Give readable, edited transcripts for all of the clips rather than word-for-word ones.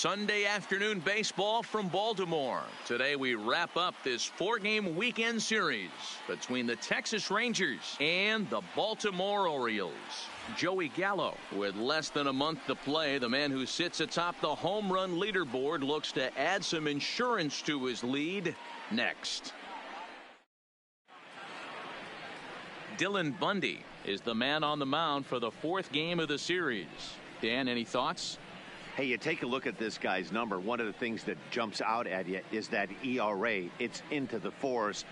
Sunday afternoon baseball from Baltimore. Today we wrap up this 4-game weekend series between the Texas Rangers and the Baltimore Orioles. Joey Gallo, with less than a month to play, the man who sits atop the home run leaderboard, looks to add some insurance to his lead next. Dylan Bundy is the man on the mound for the 4th game of the series. Dan, any thoughts? Hey, you take a look at this guy's number. One of the things that jumps out at you is that ERA. It's into the 4s.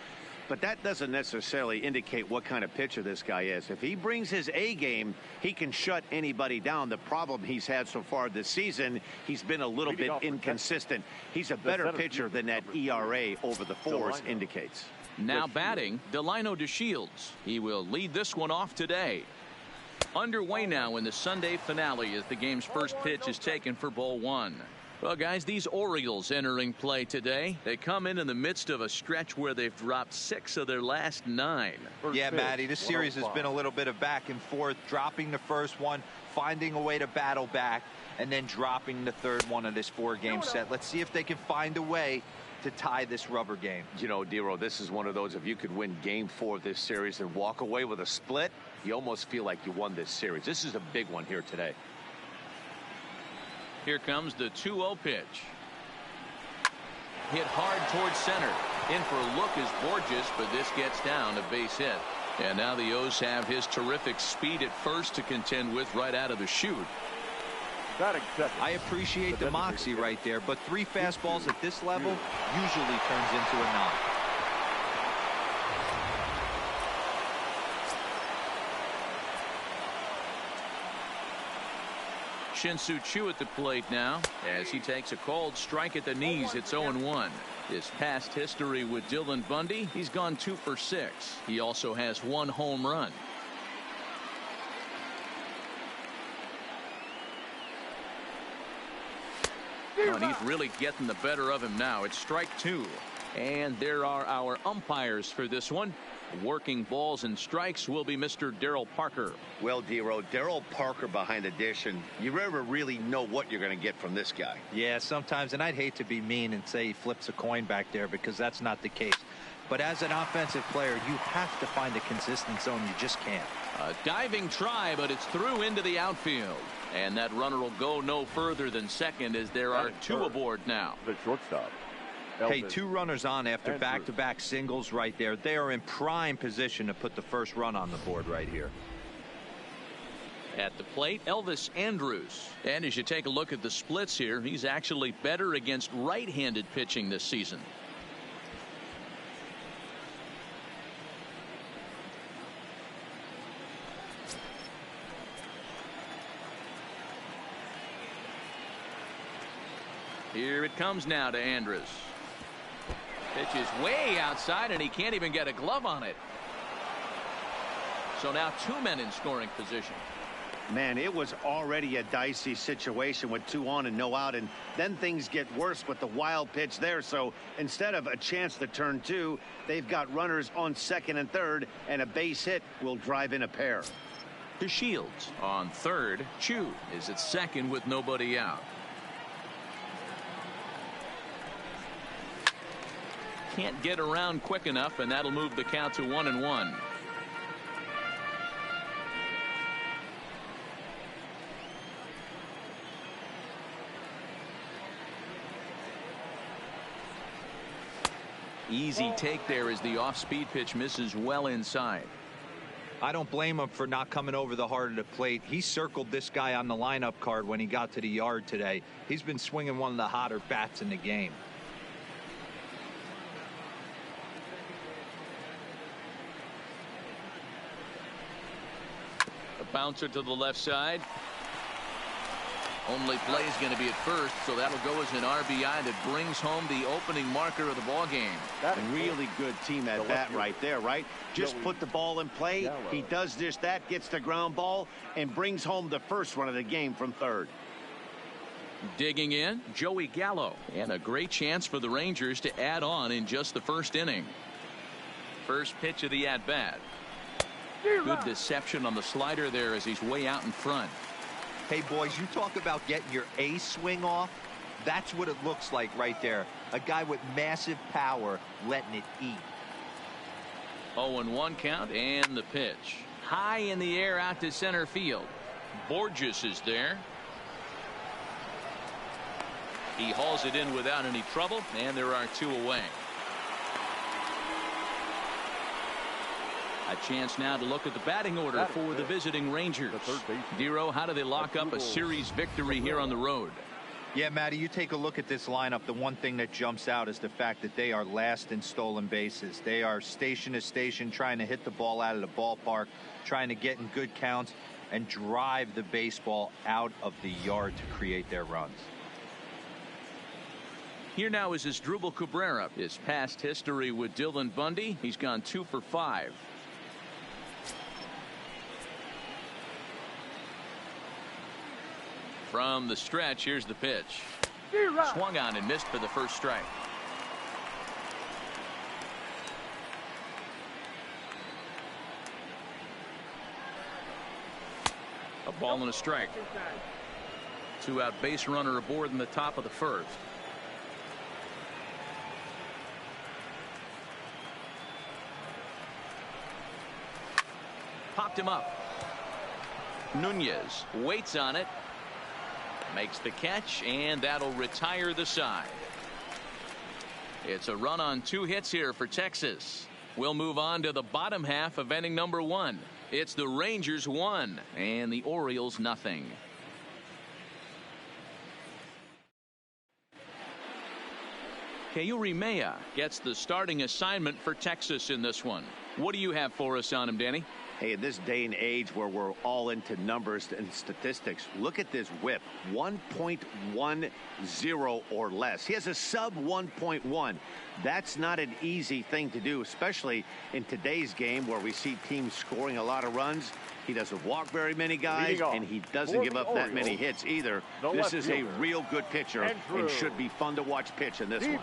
But that doesn't necessarily indicate what kind of pitcher this guy is. If he brings his A game, he can shut anybody down. The problem he's had so far this season, he's been a little bit inconsistent. He's a better pitcher than that ERA over the 4s indicates. Now batting, Delino DeShields. He will lead this one off today. Underway now in the Sunday finale as the game's first pitch is taken for ball 1. Well, guys, these Orioles entering play today. They come in the midst of a stretch where they've dropped 6 of their last 9. Yeah, Matty, this series has been a little bit of back and forth, dropping the first one, finding a way to battle back, and then dropping the third one of this 4-game set. Let's see if they can find a way to tie this rubber game. You know, Dero, this is one of those, if you could win game 4 of this series and walk away with a split, you almost feel like you won this series. This is a big one here today. Here comes the 2-0 pitch. Hit hard towards center. In for a look is Borges, but this gets down a base hit. And now the O's have his terrific speed at first to contend with right out of the chute. I appreciate the moxie right there, but 3 fastballs at this level usually turns into a knock. Shin-Soo Choo at the plate now as he takes a called strike at the knees. It's 0-1. His past history with Dylan Bundy, he's gone 2 for 6. He also has 1 home run. Oh, and he's really getting the better of him now. It's strike 2. And there are our umpires for this one. Working balls and strikes will be Mr. Darryl Parker. Well, Dero, Darryl Parker behind the dish, and you never really know what you're going to get from this guy. Yeah, sometimes, and I'd hate to be mean and say he flips a coin back there because that's not the case. But as an offensive player, you have to find a consistent zone. You just can't. A diving try, but it's through into the outfield. And that runner will go no further than second as there are 2 aboard now. The shortstop. Hey, 2 runners on after back-to-back singles right there. They are in prime position to put the first run on the board right here. At the plate, Elvis Andrus. And as you take a look at the splits here, he's actually better against right-handed pitching this season. Here it comes now to Andrus. Pitch is way outside, and he can't even get a glove on it. So now 2 men in scoring position. Man, it was already a dicey situation with 2 on and no out, and then things get worse with the wild pitch there. So instead of a chance to turn 2, they've got runners on second and third, and a base hit will drive in a pair. DeShields on third. Choo is at second with nobody out. Can't get around quick enough, and that'll move the count to 1-1. Easy take there as the off-speed pitch misses well inside. I don't blame him for not coming over the heart of the plate. He circled this guy on the lineup card when he got to the yard today. He's been swinging one of the hotter bats in the game. Bouncer to the left side. Only play is going to be at first, so that'll go as an RBI that brings home the opening marker of the ball game. Really good team at bat right there, right? Just put the ball in play. He does just that, gets the ground ball, and brings home the first run of the game from third. Digging in, Joey Gallo, and a great chance for the Rangers to add on in just the first inning. First pitch of the at-bat. Good deception on the slider there as he's way out in front. Hey, boys, you talk about getting your A swing off. That's what it looks like right there. A guy with massive power letting it eat. 0-1 count and the pitch. High in the air out to center field. Borges is there. He hauls it in without any trouble, and there are 2 away. A chance now to look at the batting order for the visiting Rangers. Dero, how do they lock up a series victory here on the road? Yeah, Matty, you take a look at this lineup. The one thing that jumps out is the fact that they are last in stolen bases. They are station to station trying to hit the ball out of the ballpark, trying to get in good counts and drive the baseball out of the yard to create their runs. Here now is Asdrubal Cabrera. His past history with Dylan Bundy, he's gone 2 for 5. From the stretch, here's the pitch. Swung on and missed for the first strike. A ball and a strike. 2-out base runner aboard in the top of the first. Popped him up. Nunez waits on it. Makes the catch, and that'll retire the side. It's a run on 2 hits here for Texas. We'll move on to the bottom half of inning number 1. It's the Rangers 1 and the Orioles nothing. Keury Maya gets the starting assignment for Texas in this one. What do you have for us on him, Danny? Hey, in this day and age where we're all into numbers and statistics, look at this whip, 1.10 or less. He has a sub 1.1. That's not an easy thing to do, especially in today's game where we see teams scoring a lot of runs. He doesn't walk very many guys, and he doesn't give up that many hits either. This is a real good pitcher and should be fun to watch pitch in this one.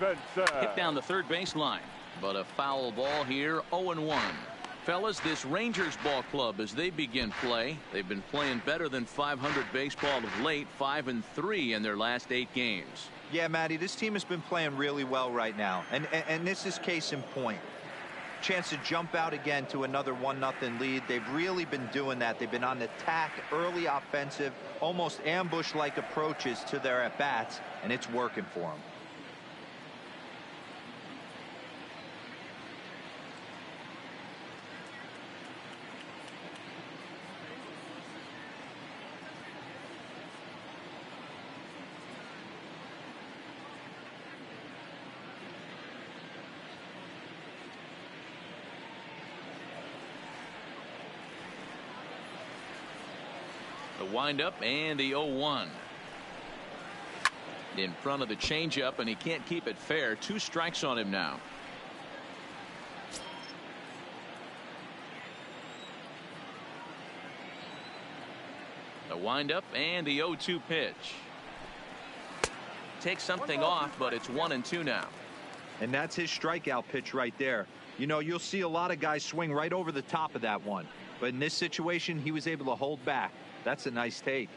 Hit down the third base line, but a foul ball here, 0-1. Fellas, this Rangers ball club, as they begin play, they've been playing better than 500 baseball of late, 5-3 in their last 8 games. Yeah, Matty, this team has been playing really well right now, and this is case in point. Chance to jump out again to another 1-0 lead. They've really been doing that. They've been on the attack, early offensive, almost ambush-like approaches to their at-bats, and it's working for them. The windup and the 0-1. In front of the changeup, and he can't keep it fair. 2 strikes on him now. The windup and the 0-2 pitch. Takes something off, but it's 1-2 now. And that's his strikeout pitch right there. You know, you'll see a lot of guys swing right over the top of that one. But in this situation, he was able to hold back. That's a nice take.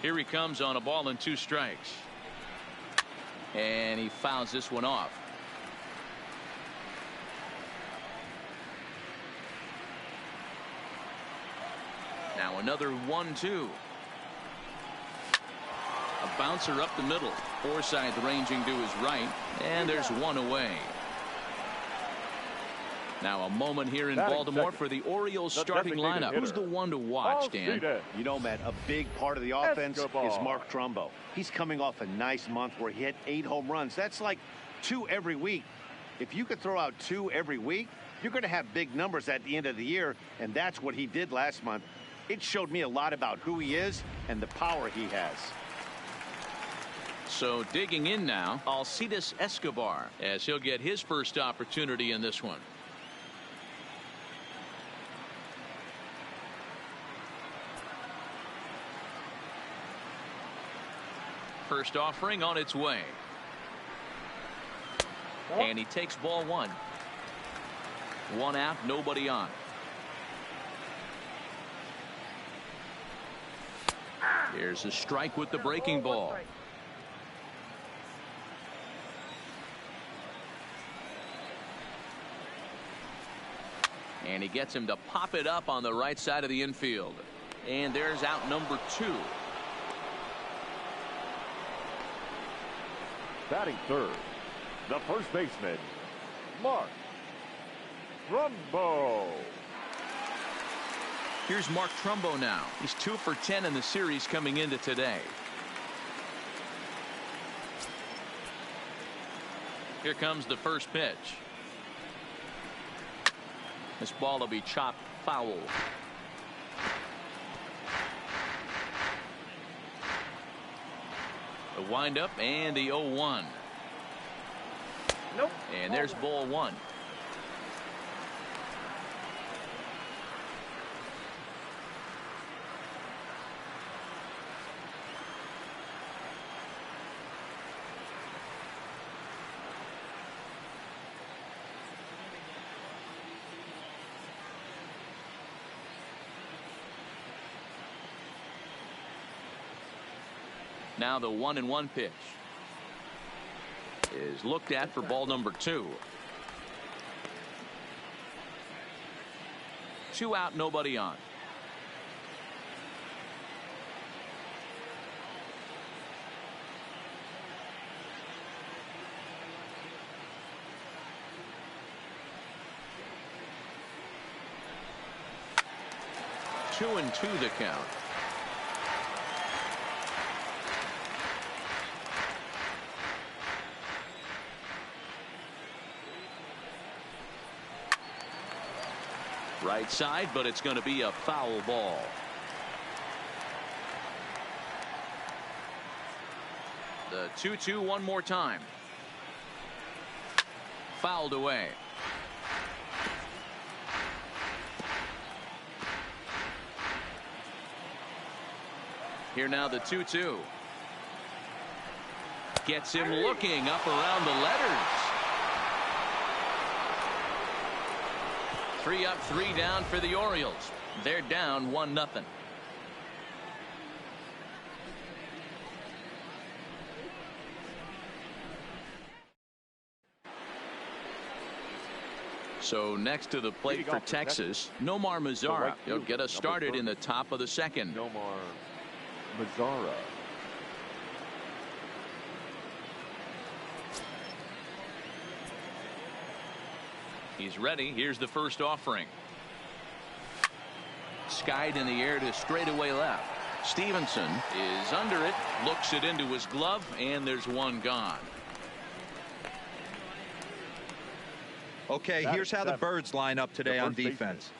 Here he comes on a ball and 2 strikes. And he fouls this one off. Now another 1-2. A bouncer up the middle. Forsythe ranging to his right. And there's 1 away. Now a moment here in Baltimore for the Orioles starting lineup. Who's the one to watch, Dan? You know, Matt, a big part of the offense is Mark Trumbo. He's coming off a nice month where he hit 8 home runs. That's like 2 every week. If you could throw out 2 every week, you're going to have big numbers at the end of the year, and that's what he did last month. It showed me a lot about who he is and the power he has. So digging in now, Alcides Escobar, as he'll get his first opportunity in this one. First offering on its way. And he takes ball 1. 1 out, nobody on. Here's a strike with the breaking ball. And he gets him to pop it up on the right side of the infield. And there's out number 2. Batting third, the first baseman, Mark Trumbo. Here's Mark Trumbo now. He's 2 for 10 in the series coming into today. Here comes the first pitch. This ball will be chopped foul. The windup and the 0-1. Nope. And there's ball 1. Now the 1-1 pitch is looked at for ball number 2. 2 out, nobody on. Two and 2 the count. Right side, but it's going to be a foul ball. The 2-2 one more time. Fouled away. Here now the 2-2. Gets him looking up around the letters. 3 up, 3 down for the Orioles. They're down 1-0. So next to the plate for Texas, Nomar Mazara. He'll get us started in the top of the second. Nomar Mazara. He's ready. Here's the first offering. Skied in the air to straightaway left. Stevenson is under it, looks it into his glove, and there's one gone. Okay, here's how the Birds line up today on defense.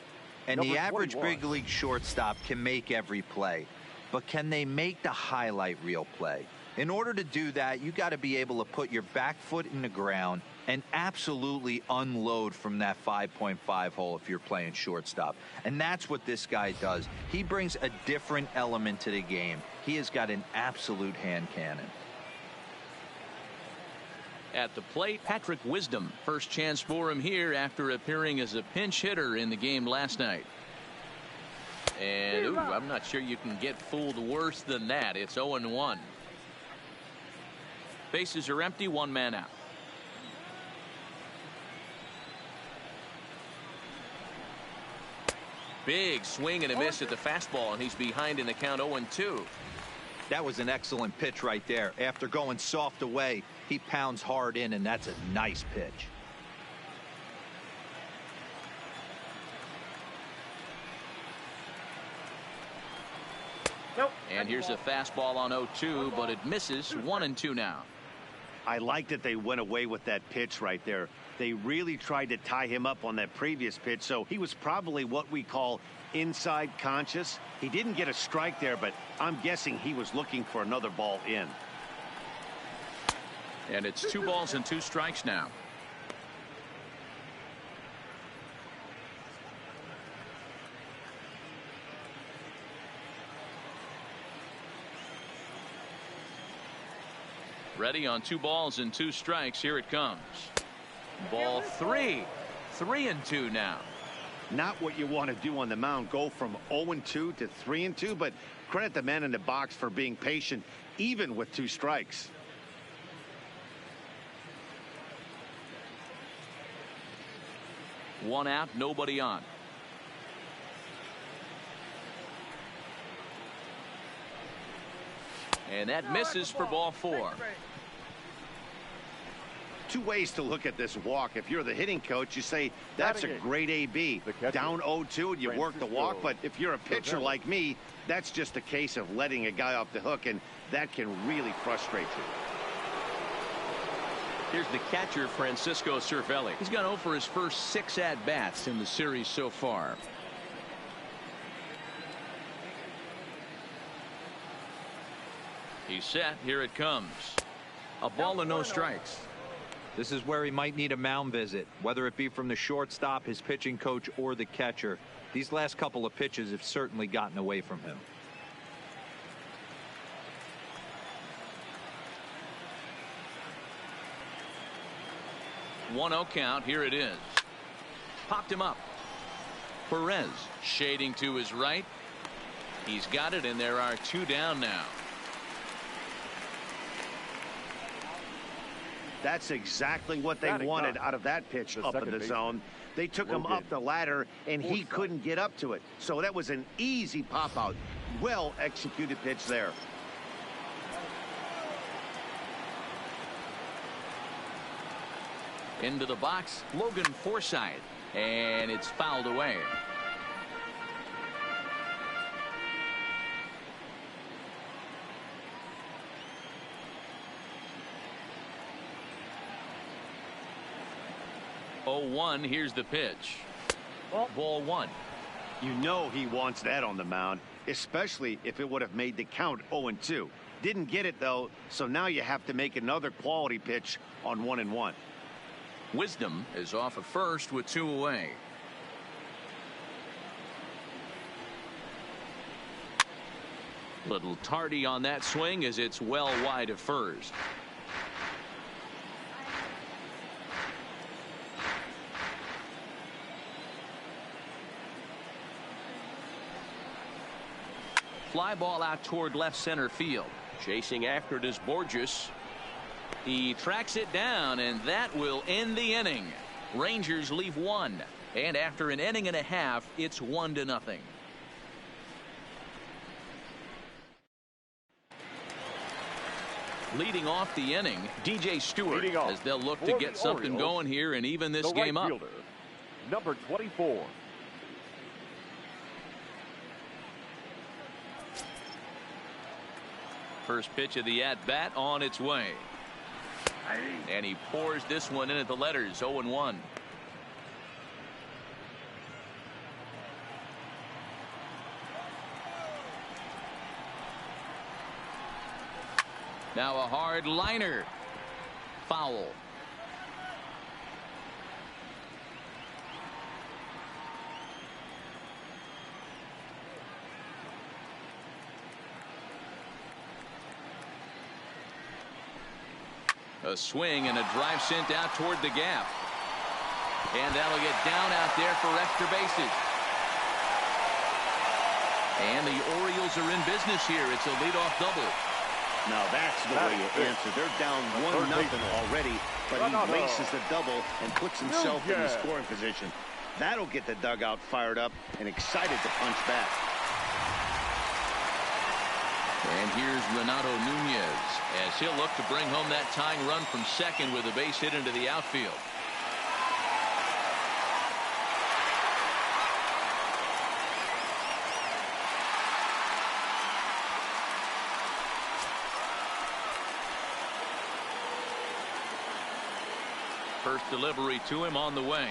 And the average big league shortstop can make every play, but can they make the highlight reel play? In order to do that, you got to be able to put your back foot in the ground and absolutely unload from that 5.5 hole if you're playing shortstop. And that's what this guy does. He brings a different element to the game. He has got an absolute hand cannon. At the plate, Patrick Wisdom. First chance for him here after appearing as a pinch hitter in the game last night. And I'm not sure you can get fooled worse than that. It's 0-1. Bases are empty, 1 man out. Big swing and a miss at the fastball, and he's behind in the count 0-2. That was an excellent pitch right there. After going soft away, he pounds hard in, and that's a nice pitch. Nope. And here's a fastball on 0-2, but it misses. 1-2 now. I like that they went away with that pitch right there. They really tried to tie him up on that previous pitch, so he was probably what we call inside conscious. He didn't get a strike there, but I'm guessing he was looking for another ball in. And it's 2 balls and 2 strikes now. Ready on 2 balls and 2 strikes. Here it comes. Ball 3. 3-2 now. Not what you want to do on the mound, go from 0-2 to 3-2, but credit the man in the box for being patient, even with 2 strikes. One out, nobody on. And that misses for ball 4. 2 ways to look at this walk. If you're the hitting coach, you say that's a great AB. Down 0-2 and you work the walk. But if you're a pitcher like me, that's just a case of letting a guy off the hook, and that can really frustrate you. Here's the catcher, Francisco Cervelli. He's gone 0 for his first 6 at-bats in the series so far. He's set. Here it comes. A ball and no strikes. This is where he might need a mound visit, whether it be from the shortstop, his pitching coach, or the catcher. These last couple of pitches have certainly gotten away from him. One 0 count. Here it is. Popped him up. Perez shading to his right. He's got it, and there are 2 down now. That's exactly what they wanted out of that pitch up in the zone. They took him up the ladder, and he couldn't get up to it. So that was an easy pop-out. Well-executed pitch there. Into the box, Logan Forsythe, and it's fouled away. Oh, 1, here's the pitch. Ball 1. You know he wants that on the mound, especially if it would have made the count 0-2. Didn't get it, though, so now you have to make another quality pitch on 1-1. Wisdom is off at first with 2 away. Little tardy on that swing as it's well wide of first. Fly ball out toward left center field. Chasing after it is Borges. He tracks it down, and that will end the inning. Rangers leave 1, and after an inning and a half, it's 1-0. Leading off the inning, DJ Stewart, as they'll look to get something going here and even this game up. Number 24. First pitch of the at-bat on its way. And he pours this one in at the letters. 0-1. Now a hard liner. Foul. A swing and a drive sent out toward the gap. And that'll get down out there for extra bases. And the Orioles are in business here. It's a leadoff double. Now that's the way you answer. They're down 1-0 already, but he laces the double and puts himself in the scoring position. That'll get the dugout fired up and excited to punch back. And here's Renato Nunez as he'll look to bring home that tying run from second with a base hit into the outfield. First delivery to him on the way.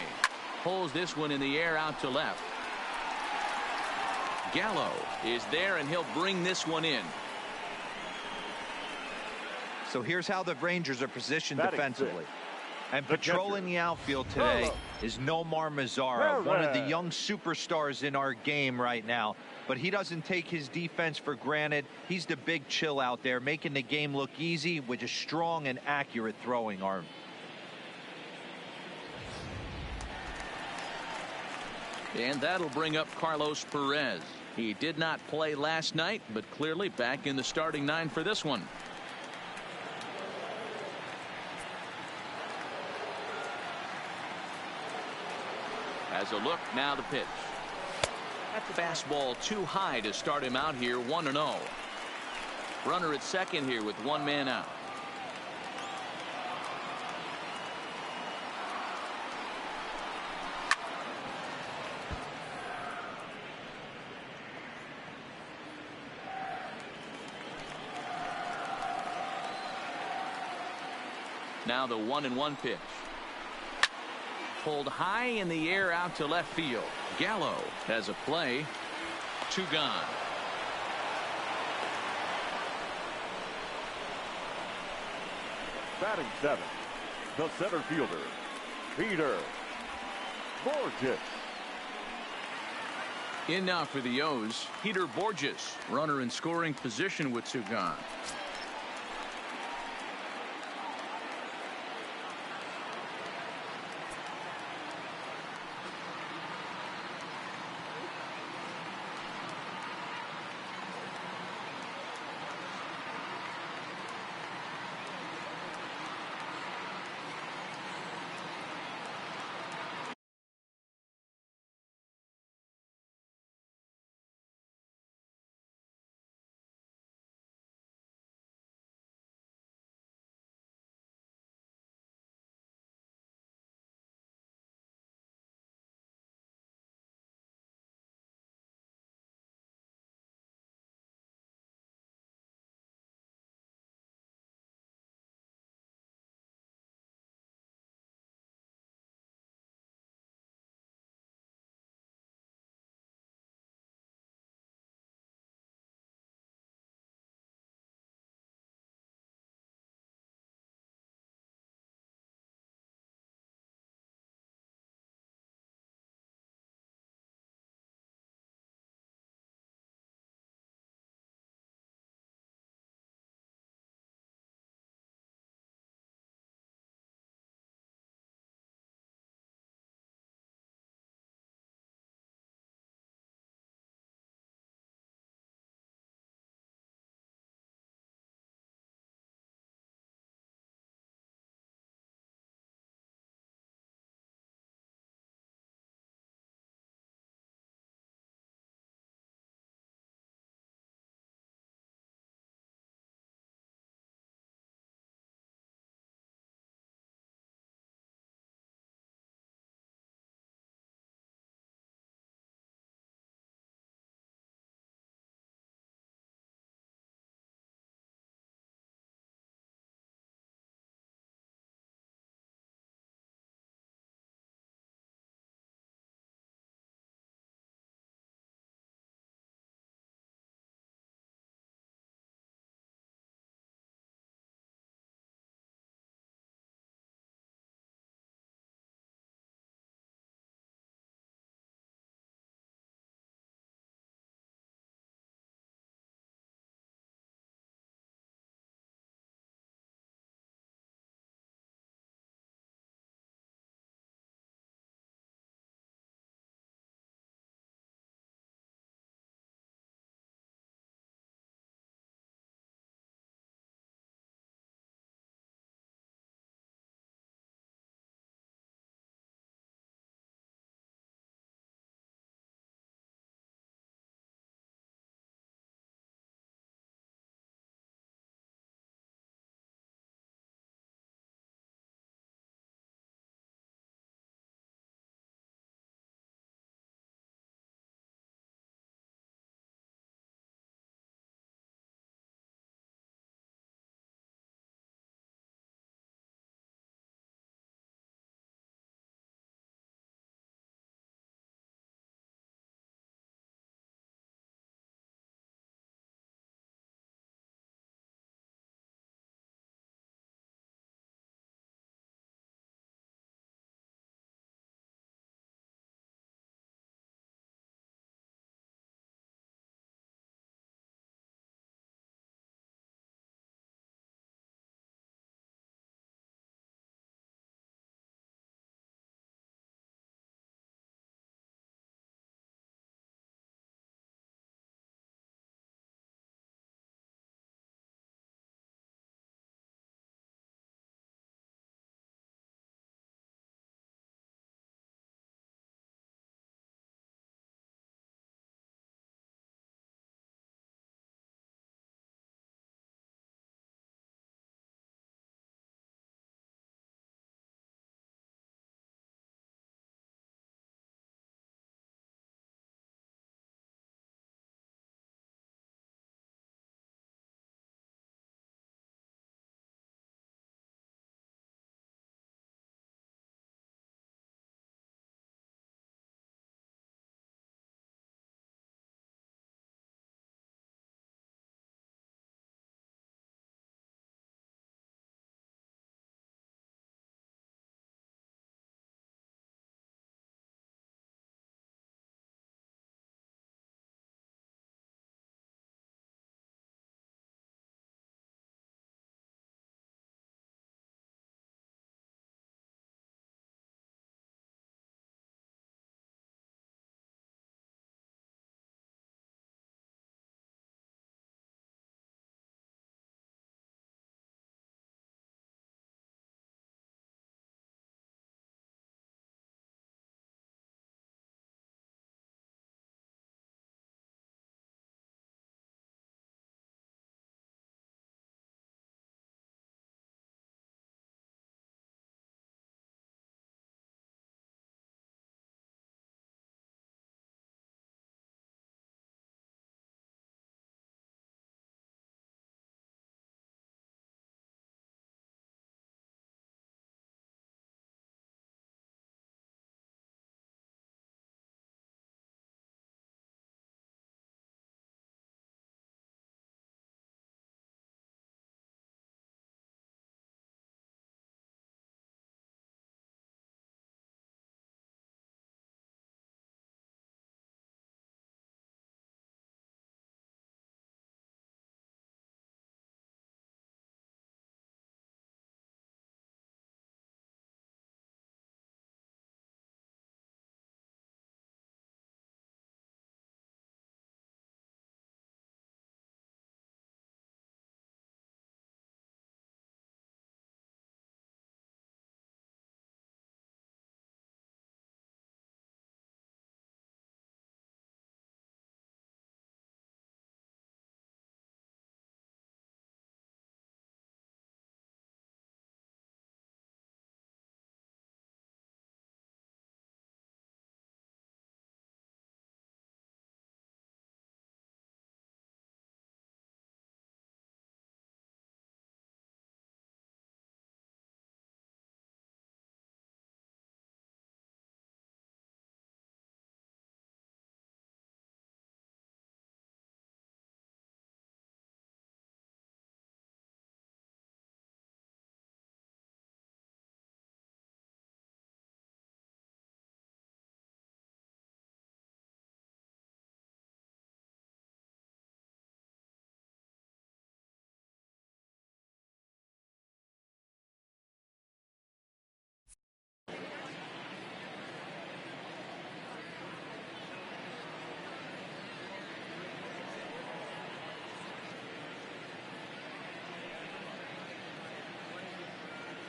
Pulls this one in the air out to left. Gallo is there, and he'll bring this one in. So here's how the Rangers are positioned defensively. And patrolling the outfield today is Nomar Mazara, one of the young superstars in our game right now. But he doesn't take his defense for granted. He's the big chill out there, making the game look easy with a strong and accurate throwing arm. And that'll bring up Carlos Perez. He did not play last night, but clearly back in the starting 9 for this one. As a look, now the pitch. That's the fastball too high to start him out here 1-0. Runner at second here with 1 man out. Now the 1-1 pitch. Pulled high in the air out to left field. Gallo has a play. 2 gone. Batting 7th, the center fielder, Peter Borges. In now for the O's, Peter Borges, runner in scoring position with 2 gone.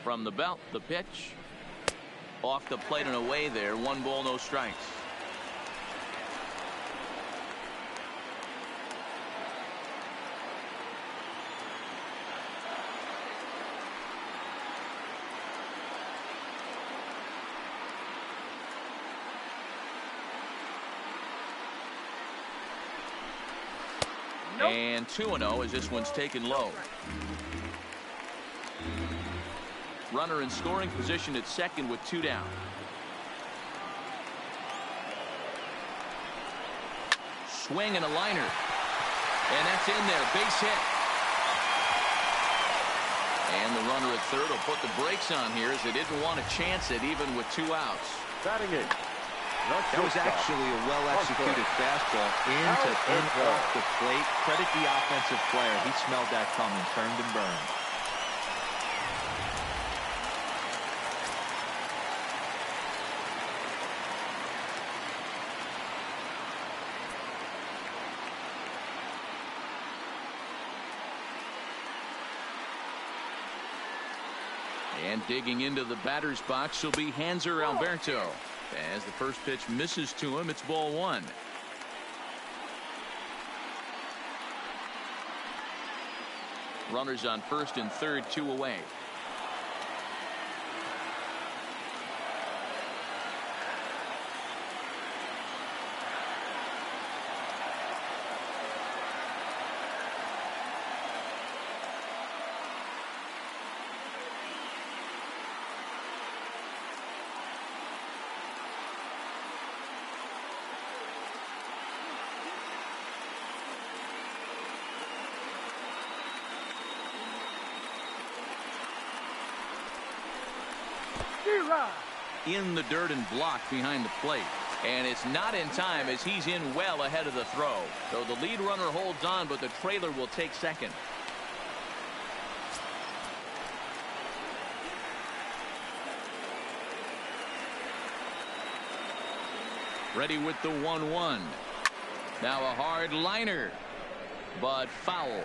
From the belt, the pitch. Off the plate and away there. 1 ball, no strikes. And 2-0 as this one's taken low. Runner in scoring position at second with 2 down. Swing and a liner. And that's in there. Base hit. And the runner at third will put the brakes on here as they didn't want to chance it even with 2 outs. Batting it. That was actually a well-executed fastball into and off the plate. Credit the offensive player. He smelled that coming, turned and burned. And digging into the batter's box will be Hanser Alberto. As the first pitch misses to him, it's ball 1. Runners on first and third, 2 away. In the dirt and blocked behind the plate. And it's not in time as he's in well ahead of the throw. So the lead runner holds on, but the trailer will take second. Ready with the 1-1. Now a hard liner, but foul.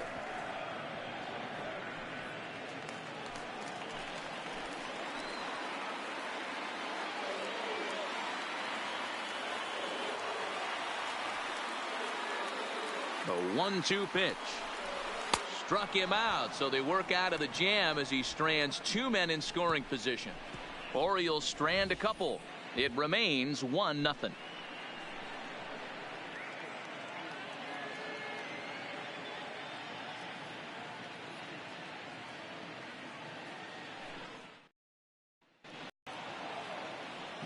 A 1-2 pitch. Struck him out, so they work out of the jam as he strands 2 men in scoring position. Orioles strand a couple. It remains 1-0.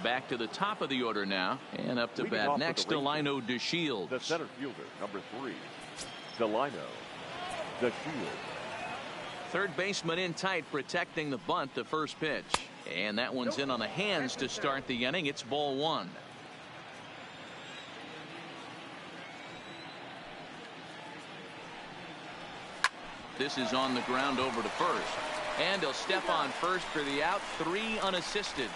Back to the top of the order now, and up to bat next, Delino DeShields. The center fielder, number 3, Delino DeShields. Third baseman in tight, protecting the bunt, the first pitch. And that one's in on the hands to start the inning. It's ball 1. This is on the ground over to first. And he'll step on first for the out, 3 unassisted.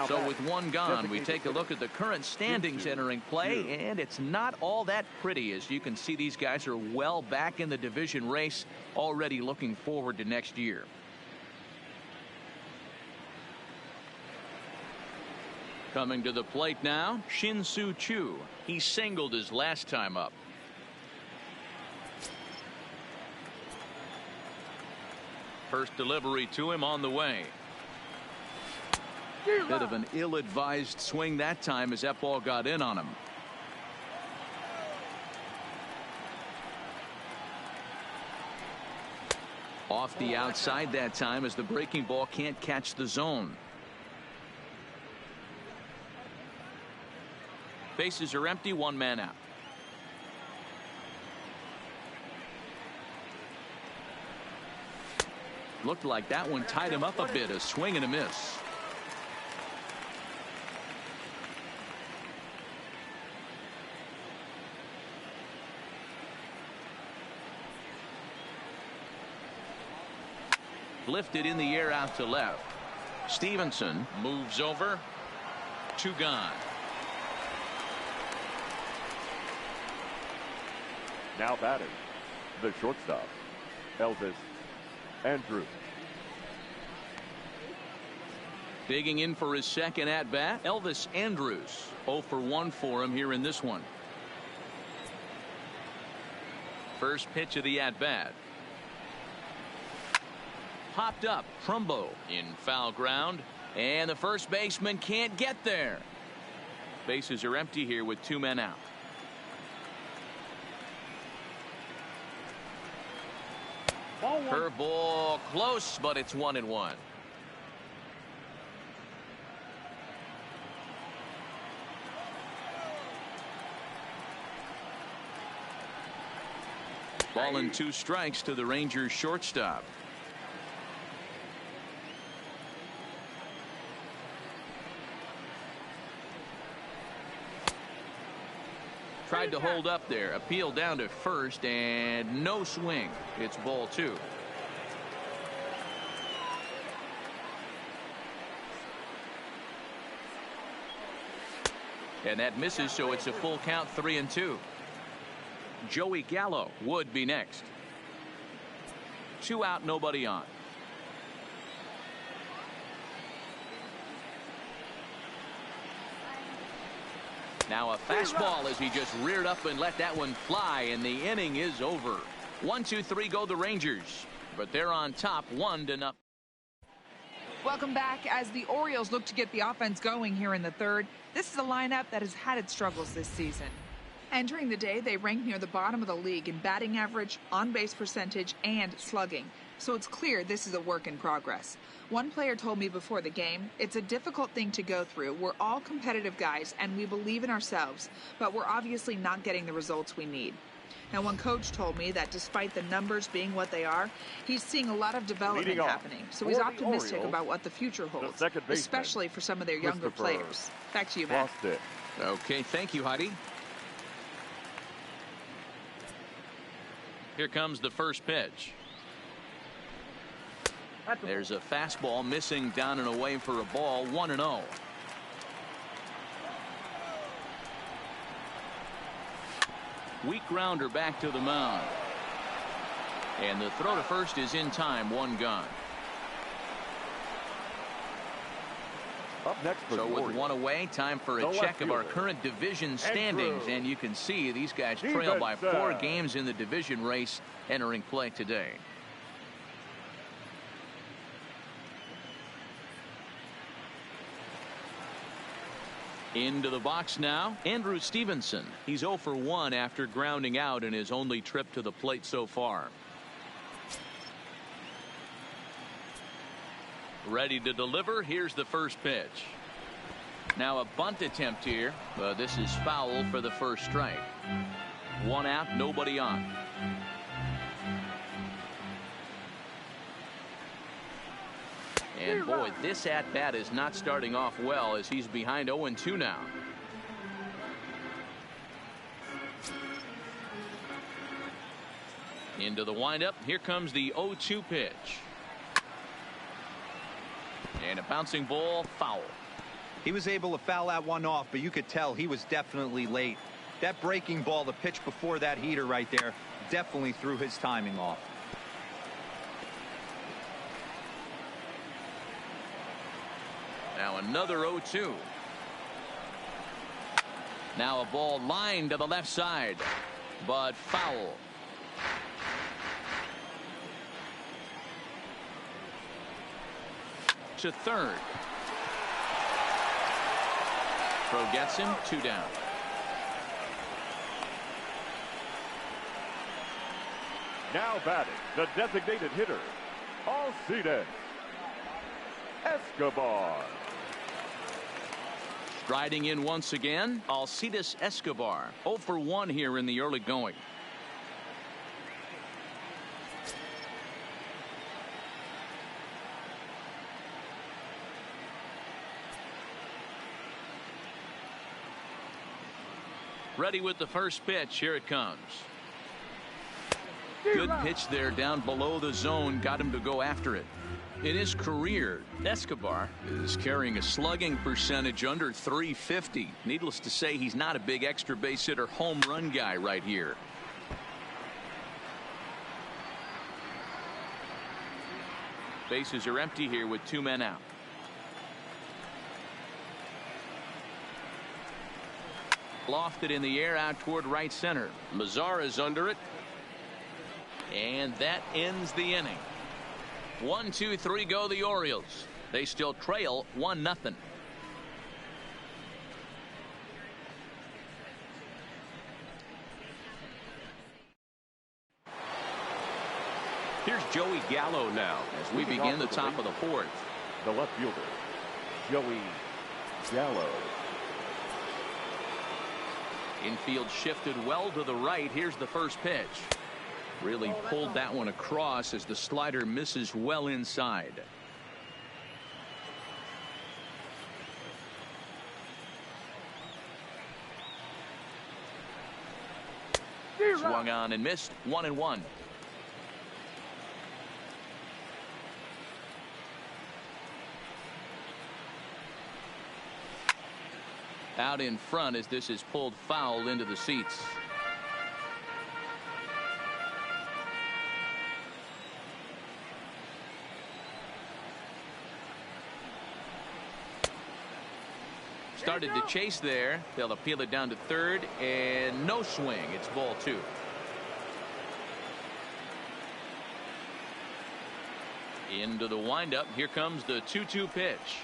So with 1 gone, we take a look at the current standings entering play, and it's not all that pretty. As you can see, these guys are well back in the division race, already looking forward to next year. Coming to the plate now, Shin-Soo Choo. He singled his last time up. First delivery to him on the way. Bit of an ill-advised swing that time as that ball got in on him. Off the outside that time as the breaking ball can't catch the zone. Bases are empty, 1 man out. Looked like that one tied him up a bit. A swing and a miss. Lifted in the air out to left. Stevenson moves over. 2 gone. Now batting, the shortstop, Elvis Andrew. Digging in for his second at-bat, Elvis Andrus. 0 for 1 for him here in this one. First pitch of the at-bat. Popped up. Trumbo in foul ground. And the first baseman can't get there. Bases are empty here with 2 men out. Curveball close, but it's 1-1. Ball and 2 strikes to the Rangers shortstop. Tried to hold up there. Appeal down to first and no swing. It's ball 2. And that misses, so it's a full count, 3-2. Joey Gallo would be next. 2 out, nobody on. Now a fastball as he just reared up and let that one fly, and the inning is over. 1-2-3 go the Rangers, but they're on top 1-0. Welcome back. As the Orioles look to get the offense going here in the third, this is a lineup that has had its struggles this season. Entering the day, they rank near the bottom of the league in batting average, on-base percentage, and slugging. So it's clear this is a work in progress. One player told me before the game, it's a difficult thing to go through. We're all competitive guys, and we believe in ourselves, but we're obviously not getting the results we need. Now, one coach told me that despite the numbers being what they are, he's seeing a lot of development happening. So he's optimistic about what the future holds, especially for some of their younger players. Back to you, Matt. Okay, thank you, Heidi. Here comes the first pitch. There's a fastball missing down and away for a ball. 1-0. Weak grounder back to the mound. And the throw to first is in time. 1 gone. Up next for so with 1 away, time for a check of our current division standings. And you can see these guys trail by 4 games in the division race entering play today. Into the box now, Andrew Stevenson. He's 0 for 1 after grounding out in his only trip to the plate so far. Ready to deliver. Here's the first pitch. Now a bunt attempt here. This is foul for the first strike. 1 out, nobody on. And boy, this at-bat is not starting off well as he's behind 0-2 now. Into the windup. Here comes the 0-2 pitch. And a bouncing ball, foul. He was able to foul that one off, but you could tell he was definitely late. That breaking ball, the pitch before that heater right there, definitely threw his timing off. Now another 0-2. Now a ball lined to the left side, but foul. To third. Throw gets him, 2 down. Now batting, the designated hitter, Alcides Escobar. Striding in once again, Alcides Escobar. 0 for 1 here in the early going. Ready with the first pitch. Here it comes. Good pitch there down below the zone. Got him to go after it. In his career, Escobar is carrying a slugging percentage under .350. Needless to say, he's not a big extra base hitter home run guy right here. Bases are empty here with 2 men out. Lofted in the air out toward right center. Mazara's under it. And that ends the inning. 1, 2, 3 go the Orioles. They still trail 1-0. Here's Joey Gallo now as we begin the top of the fourth. The left fielder, Joey Gallo. Infield shifted well to the right. Here's the first pitch. Really pulled that one across as the slider misses well inside. Swung on and missed. 1-1. Out in front as this is pulled foul into the seats. Started to chase there. They'll appeal it down to third, and no swing. It's ball 2. Into the windup. Here comes the 2-2 pitch.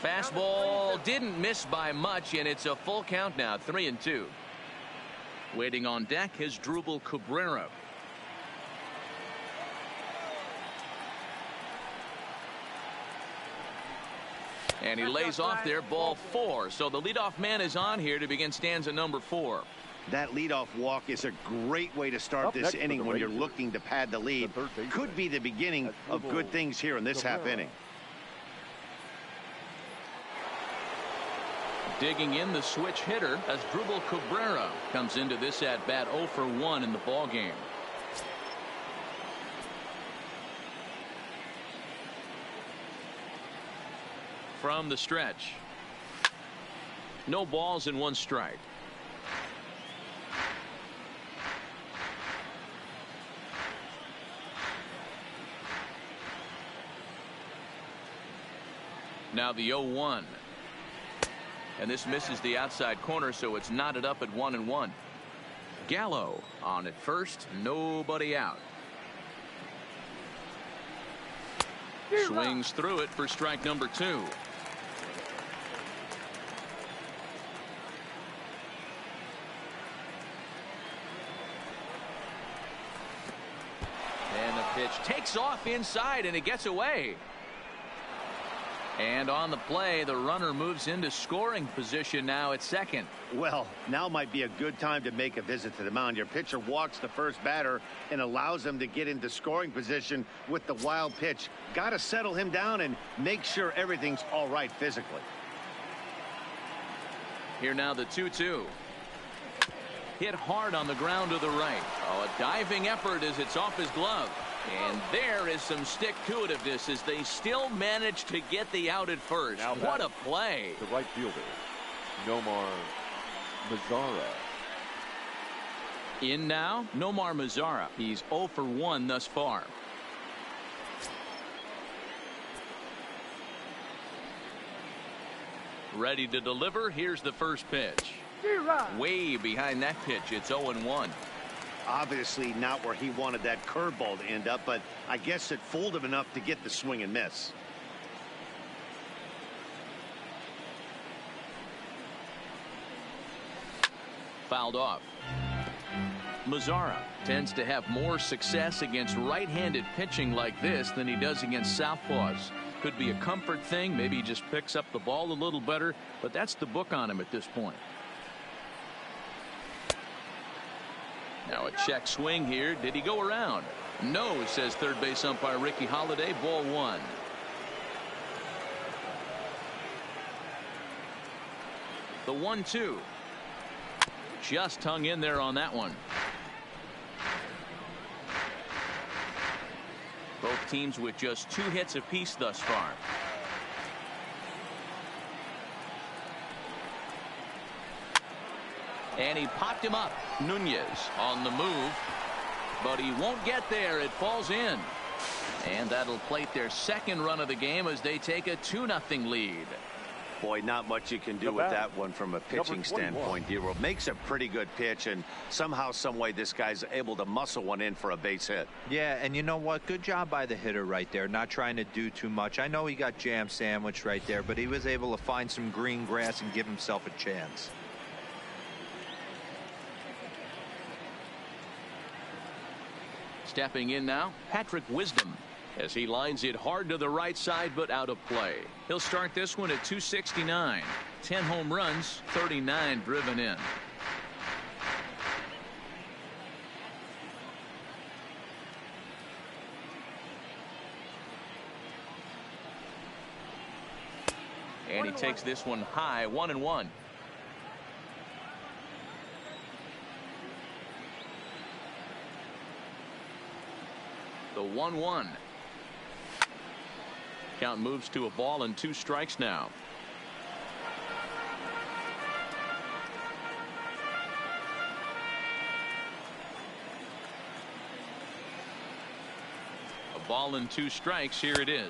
Fastball didn't miss by much, and it's a full count now, 3-2. Waiting on deck is Drupal Cabrera. And he lays off there, ball 4. So the leadoff man is on here to begin stanza number 4. That leadoff walk is a great way to start this inning when you're looking to pad the lead. Could be the beginning of good things here in this half inning. Digging in the switch hitter as Drupal Cabrera comes into this at bat 0 for 1 in the ball game. From the stretch. No balls and 1 strike. Now the 0-1. And this misses the outside corner, so it's knotted up at 1-1. Gallo on at first, nobody out. Swings through it for strike number 2. And the pitch takes off inside, and it gets away. And on the play, the runner moves into scoring position now at second. Well, now might be a good time to make a visit to the mound. Your pitcher walks the first batter and allows him to get into scoring position with the wild pitch. Got to settle him down and make sure everything's all right physically. Here now the 2-2. Hit hard on the ground to the right. Oh, a diving effort as it's off his glove. And there is some stick-to-itiveness as they still manage to get the out at first. Now what a play. The right fielder, Nomar Mazara. In now, Nomar Mazara. He's 0 for 1 thus far. Ready to deliver. Here's the first pitch. Way behind that pitch. It's 0-1. Obviously not where he wanted that curveball to end up, but I guess it fooled him enough to get the swing and miss. Fouled off. Mazara tends to have more success against right-handed pitching like this than he does against southpaws. Could be a comfort thing. Maybe he just picks up the ball a little better, but that's the book on him at this point. Now a check swing here. Did he go around? No, says third base umpire Ricky Holiday. Ball 1. The 1-2. Just hung in there on that one. Both teams with just 2 hits apiece thus far. And he popped him up. Nunez on the move, but he won't get there. It falls in. And that'll plate their second run of the game as they take a 2-0 lead. Boy, not much you can do with that one from a pitching standpoint. Dero makes a pretty good pitch, and somehow, some way, this guy's able to muscle one in for a base hit. Yeah, and you know what? Good job by the hitter right there, not trying to do too much. I know he got jam sandwiched right there, but he was able to find some green grass and give himself a chance. Stepping in now, Patrick Wisdom, as he lines it hard to the right side but out of play. He'll start this one at 269. 10 home runs, 39 driven in. And he takes this one high, 1-1. The 1-1. Count moves to a ball and 2 strikes now. A ball and 2 strikes. Here it is.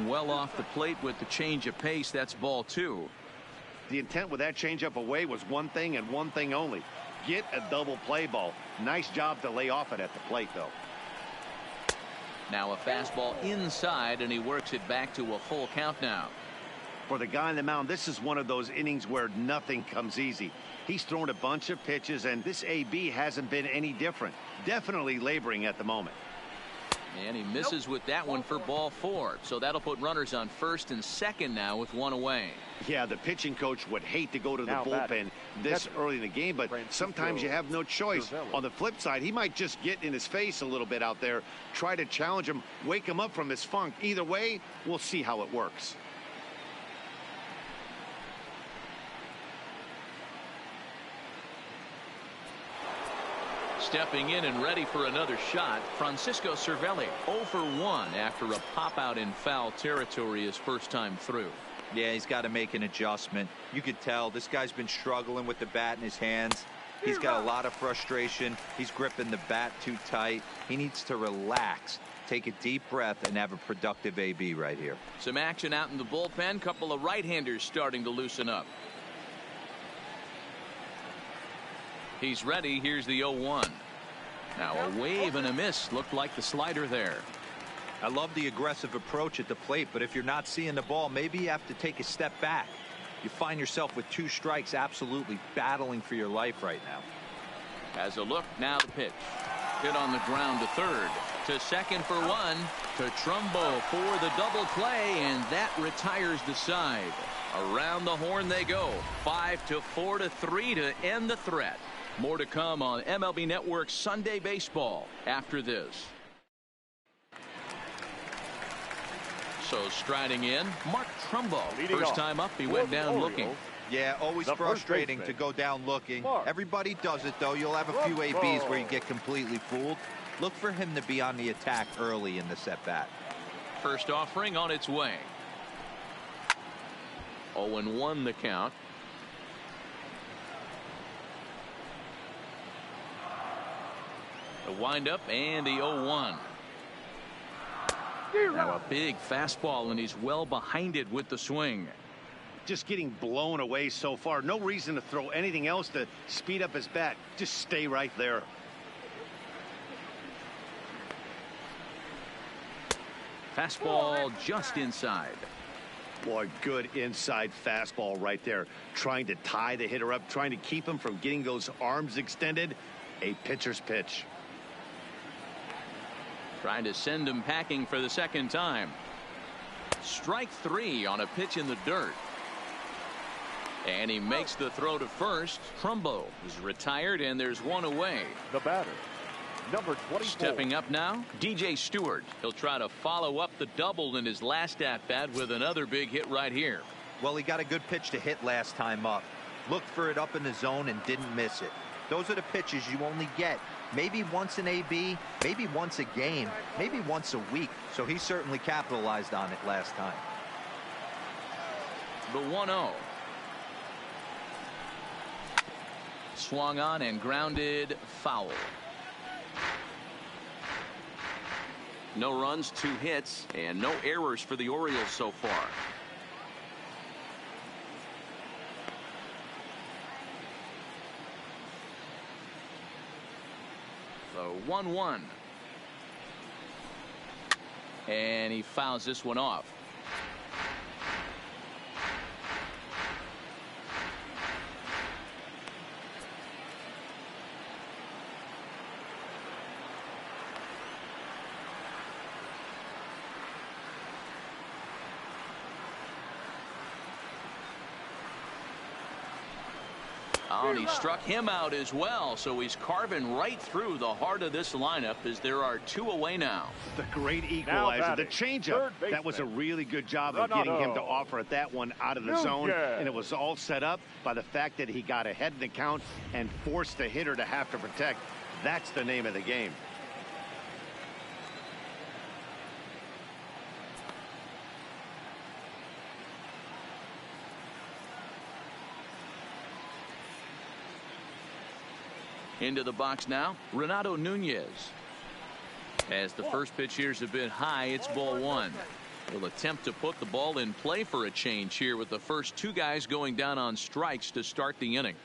Well off the plate with the change of pace. That's ball 2. The intent with that changeup away was one thing and one thing only. Get a double play ball. Nice job to lay off it at the plate, though. Now a fastball inside, and he works it back to a full count now. For the guy on the mound, this is one of those innings where nothing comes easy. He's thrown a bunch of pitches, and this AB hasn't been any different. Definitely laboring at the moment. And he misses with that one for ball 4. So that'll put runners on first and second now with 1 away. Yeah, the pitching coach would hate to go to the bullpen this early in the game, but sometimes you have no choice. On the flip side, he might just get in his face a little bit out there, try to challenge him, wake him up from his funk. Either way, we'll see how it works. Stepping in and ready for another shot, Francisco Cervelli 0 for 1 after a pop out in foul territory his first time through. Yeah, he's got to make an adjustment. You could tell this guy's been struggling with the bat in his hands. He's got a lot of frustration. He's gripping the bat too tight. He needs to relax, take a deep breath, and have a productive AB right here. Some action out in the bullpen. Couple of right-handers starting to loosen up. He's ready. Here's the 0-1. Now a wave and a miss. Looked like the slider there. I love the aggressive approach at the plate, but if you're not seeing the ball, maybe you have to take a step back. You find yourself with 2 strikes, absolutely battling for your life right now. Has a look. Now the pitch. Hit on the ground to third. To second for 1. To Trumbo for the double play, and that retires the side. Around the horn they go. 5-4-3 to end the threat. More to come on MLB Network's Sunday Baseball after this. So striding in, Mark Trumbo. First time up, he went down looking. Yeah, always frustrating to go down looking. Everybody does it, though. You'll have a few ABs where you get completely fooled. Look for him to be on the attack early in the set-bat. First offering on its way. 0-1 the count. The windup and the 0-1. Now a big fastball, and he's well behind it with the swing. Just getting blown away so far. No reason to throw anything else to speed up his bat. Just stay right there. Fastball just inside. Boy, good inside fastball right there. Trying to tie the hitter up, trying to keep him from getting those arms extended. A pitcher's pitch. Trying to send him packing for the second time. Strike 3 on a pitch in the dirt. And he makes the throw to first. Trumbo is retired, and there's 1 away. The batter, number 24. Stepping up now, DJ Stewart. He'll try to follow up the double in his last at-bat with another big hit right here. Well, he got a good pitch to hit last time up. Looked for it up in the zone and didn't miss it. Those are the pitches you only get maybe once an AB, maybe once a game, maybe once a week. So he certainly capitalized on it last time. The 1-0. Swung on and grounded foul. No runs, 2 hits, and no errors for the Orioles so far. So 1-1. And he fouls this one off. Oh, and he struck him out as well, so he's carving right through the heart of this lineup as there are 2 away now. The great equalizer, the changeup. That was a really good job of getting him to offer at that one out of the zone, and it was all set up by the fact that he got ahead in the count and forced the hitter to have to protect. That's the name of the game. Into the box now, Renato Nunez. As the first pitch here is a bit high, it's ball 1. He'll attempt to put the ball in play for a change here with the first 2 guys going down on strikes to start the inning.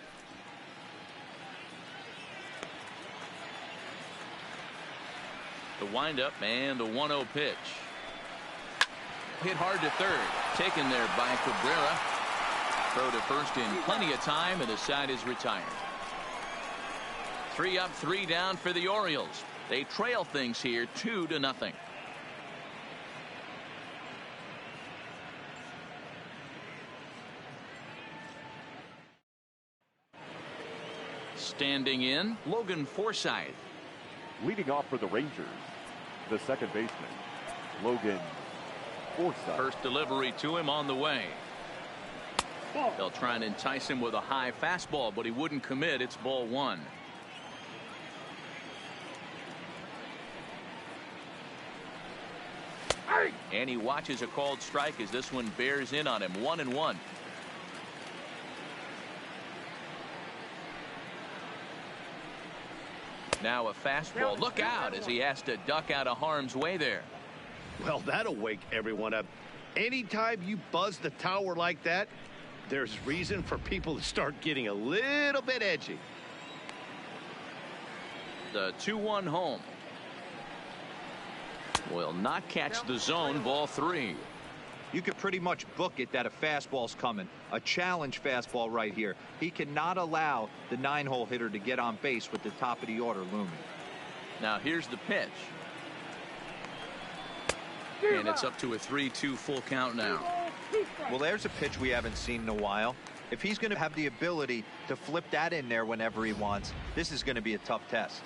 The windup and the 1-0 pitch. Hit hard to third. Taken there by Cabrera. Throw to first in plenty of time, and the side is retired. 3 up, 3 down for the Orioles. They trail things here 2-0. Standing in, Logan Forsythe. Leading off for the Rangers, the second baseman, Logan Forsythe. First delivery to him on the way. They'll try and entice him with a high fastball, but he wouldn't commit. It's ball 1. And he watches a called strike as this one bears in on him. 1-1. Now a fastball. Look out as he has to duck out of harm's way there. Well, that'll wake everyone up. Anytime you buzz the tower like that, there's reason for people to start getting a little bit edgy. The 2-1 home. Will not catch the zone. Ball 3. You could pretty much book it that a fastball's coming. A challenge fastball right here. He cannot allow the 9-hole hitter to get on base with the top of the order looming. Now here's the pitch. And it's up to a 3-2 full count now. Well, there's a pitch we haven't seen in a while. If he's going to have the ability to flip that in there whenever he wants, this is going to be a tough test.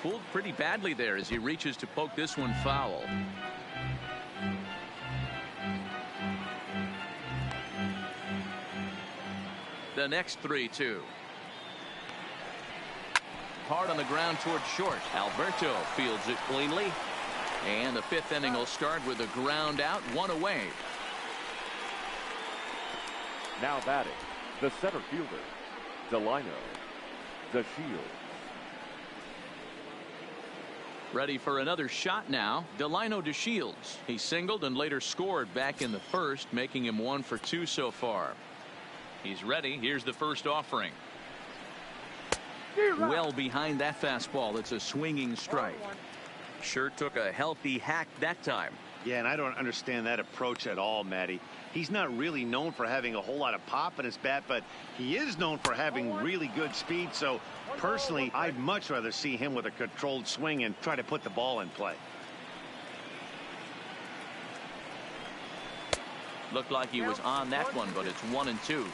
Fooled pretty badly there as he reaches to poke this one foul. The next 3-2. Hard on the ground towards short. Alberto fields it cleanly. And the 5th inning will start with a ground out, 1 away. Now batting, the center fielder, Delino DeShields. Ready for another shot now. Delino DeShields. He singled and later scored back in the first, making him 1 for 2 so far. He's ready. Here's the first offering. Well behind that fastball. It's a swinging strike. Sure took a healthy hack that time. Yeah, and I don't understand that approach at all, Matty. He's not really known for having a whole lot of pop in his bat, but he is known for having really good speed. So personally, I'd much rather see him with a controlled swing and try to put the ball in play. Looked like he was on that one, but it's 1-2.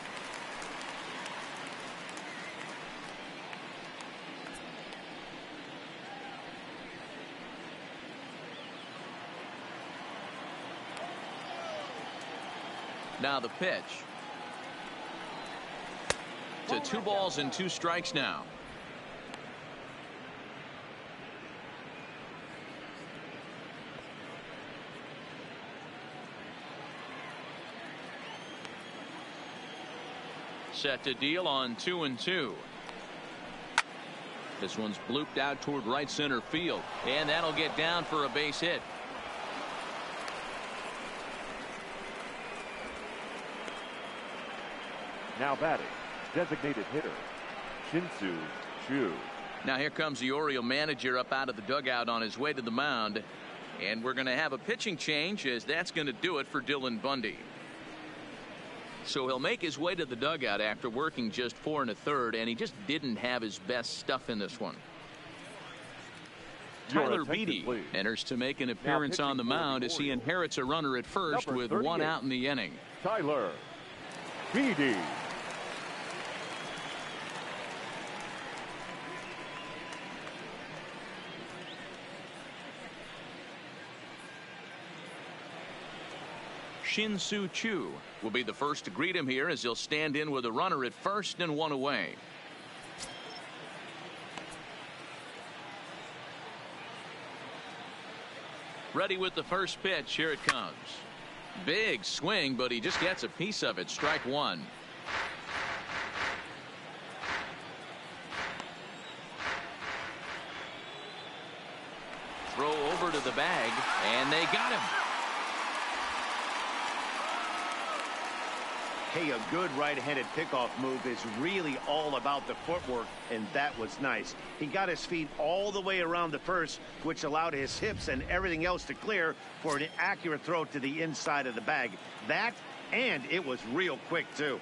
Now the pitch. To 2 balls and 2 strikes now. Set to deal on 2-2. This one's blooped out toward right center field, and that'll get down for a base hit. Now batting, designated hitter, Shin-Soo Choo. Now here comes the Oriole manager up out of the dugout on his way to the mound. And we're going to have a pitching change, as that's going to do it for Dylan Bundy. So he'll make his way to the dugout after working just 4 1/3, and he just didn't have his best stuff in this one. Tyler Beede enters to make an appearance on the mound as he inherits a runner at first with 1 out in the inning. Tyler Beede. Shin-Soo Choo will be the first to greet him here as he'll stand in with a runner at first and 1 away. Ready with the first pitch. Here it comes. Big swing, but he just gets a piece of it. Strike 1. Throw over to the bag, and they got him. Hey, a good right-handed pickoff move is really all about the footwork, and that was nice. He got his feet all the way around the first, which allowed his hips and everything else to clear for an accurate throw to the inside of the bag. That, and it was real quick, too.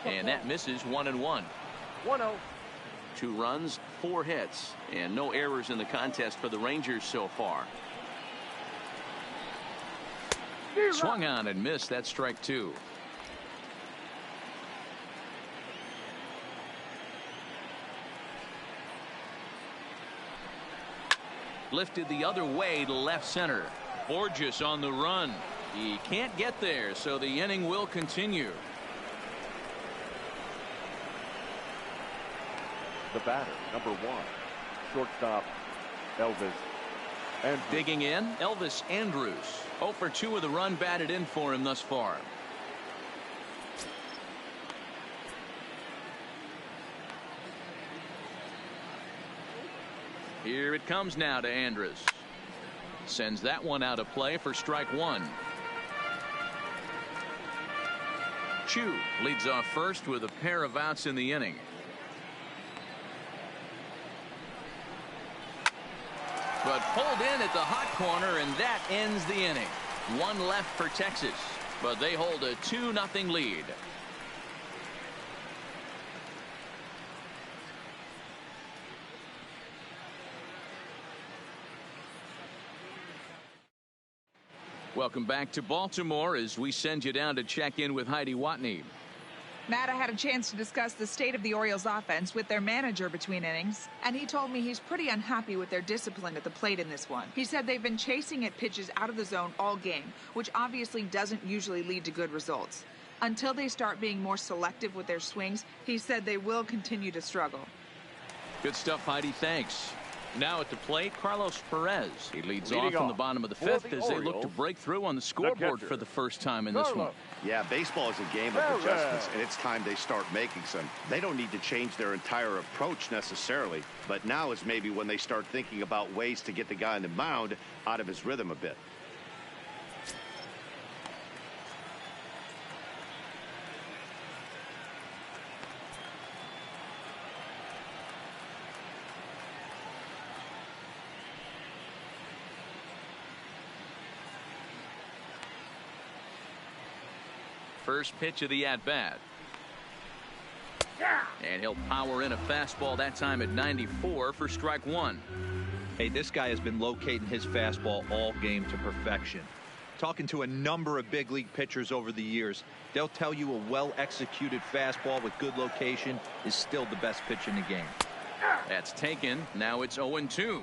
And that misses 1-1. 1-0. 2 runs, 4 hits, and no errors in the contest for the Rangers so far. Swung on and missed. That strike 2. Lifted the other way to left center. Borges on the run. He can't get there, so the inning will continue. The batter, number 1, shortstop Elvis. And digging in, Elvis Andrus. 0 for 2 with a run batted in for him thus far. Here it comes now to Andrus. Sends that one out of play for strike 1. Choo leads off first with a pair of outs in the inning. But pulled in at the hot corner, and that ends the inning. 1 left for Texas, but they hold a 2-0 lead. Welcome back to Baltimore as we send you down to check in with Heidi Watney. Matt, I had a chance to discuss the state of the Orioles offense with their manager between innings, and he told me he's pretty unhappy with their discipline at the plate in this one. He said they've been chasing at pitches out of the zone all game, which obviously doesn't usually lead to good results. Until they start being more selective with their swings, he said they will continue to struggle. Good stuff, Heidi. Thanks. Now at the plate, Carlos Perez. He leads off in the bottom of the 5th as they look to break through on the scoreboard for the first time in this one. Yeah, baseball is a game of adjustments, and it's time they start making some. They don't need to change their entire approach necessarily, but now is maybe when they start thinking about ways to get the guy on the mound out of his rhythm a bit. First pitch of the at-bat. And he'll power in a fastball that time at 94 for strike 1. Hey, this guy has been locating his fastball all game to perfection. Talking to a number of big league pitchers over the years, they'll tell you a well-executed fastball with good location is still the best pitch in the game. That's taken. Now it's 0-2.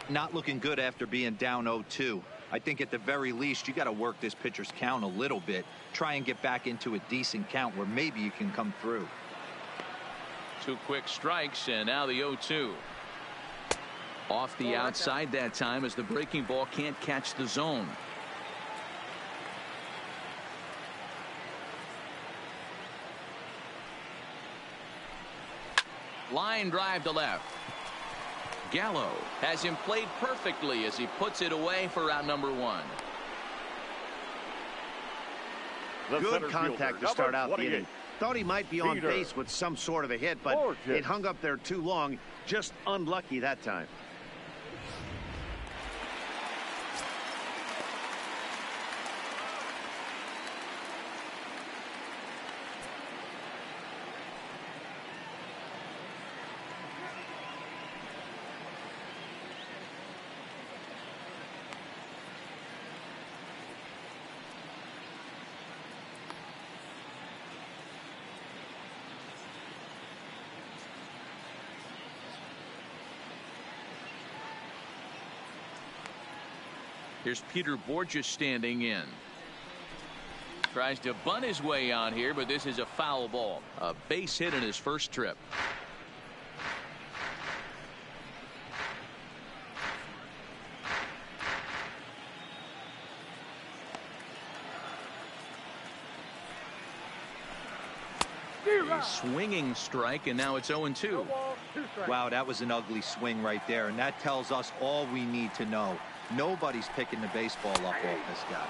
Not looking good after being down 0-2. I think at the very least you got to work this pitcher's count a little bit. Try and get back into a decent count where maybe you can come through. 2 quick strikes, and now the 0-2. Off the outside that time as the breaking ball can't catch the zone. Line drive to left. Gallo has him played perfectly as he puts it away for out number 1. The Good center contact fielder, to start number out the 28. inning. Thought he might be on Peter. base with some sort of a hit, but Gorgeous. it hung up there too long. Just unlucky that time. Here's Peter Borges standing in. Tries to bunt his way on here, but this is a foul ball. A base hit in his first trip. A swinging strike, and now it's 0-2. Wow, that was an ugly swing right there, and that tells us all we need to know. Nobody's picking the baseball up off this guy.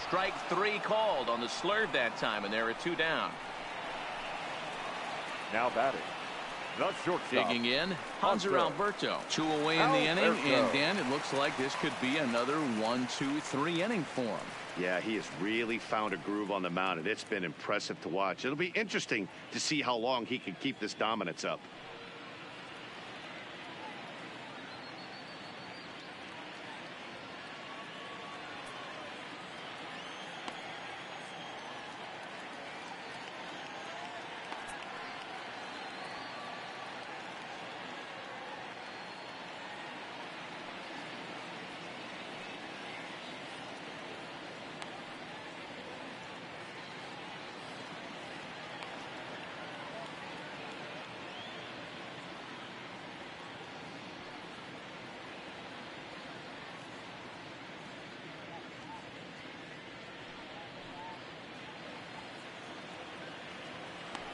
Strike 3 called on the slurve that time, and there are 2 down. Now batting, the shortstop. Digging in, Hanser Alberto. 2 away in the inning, and Dan, it looks like this could be another 1-2-3 inning for him. Yeah, he has really found a groove on the mound, and it's been impressive to watch. It'll be interesting to see how long he can keep this dominance up.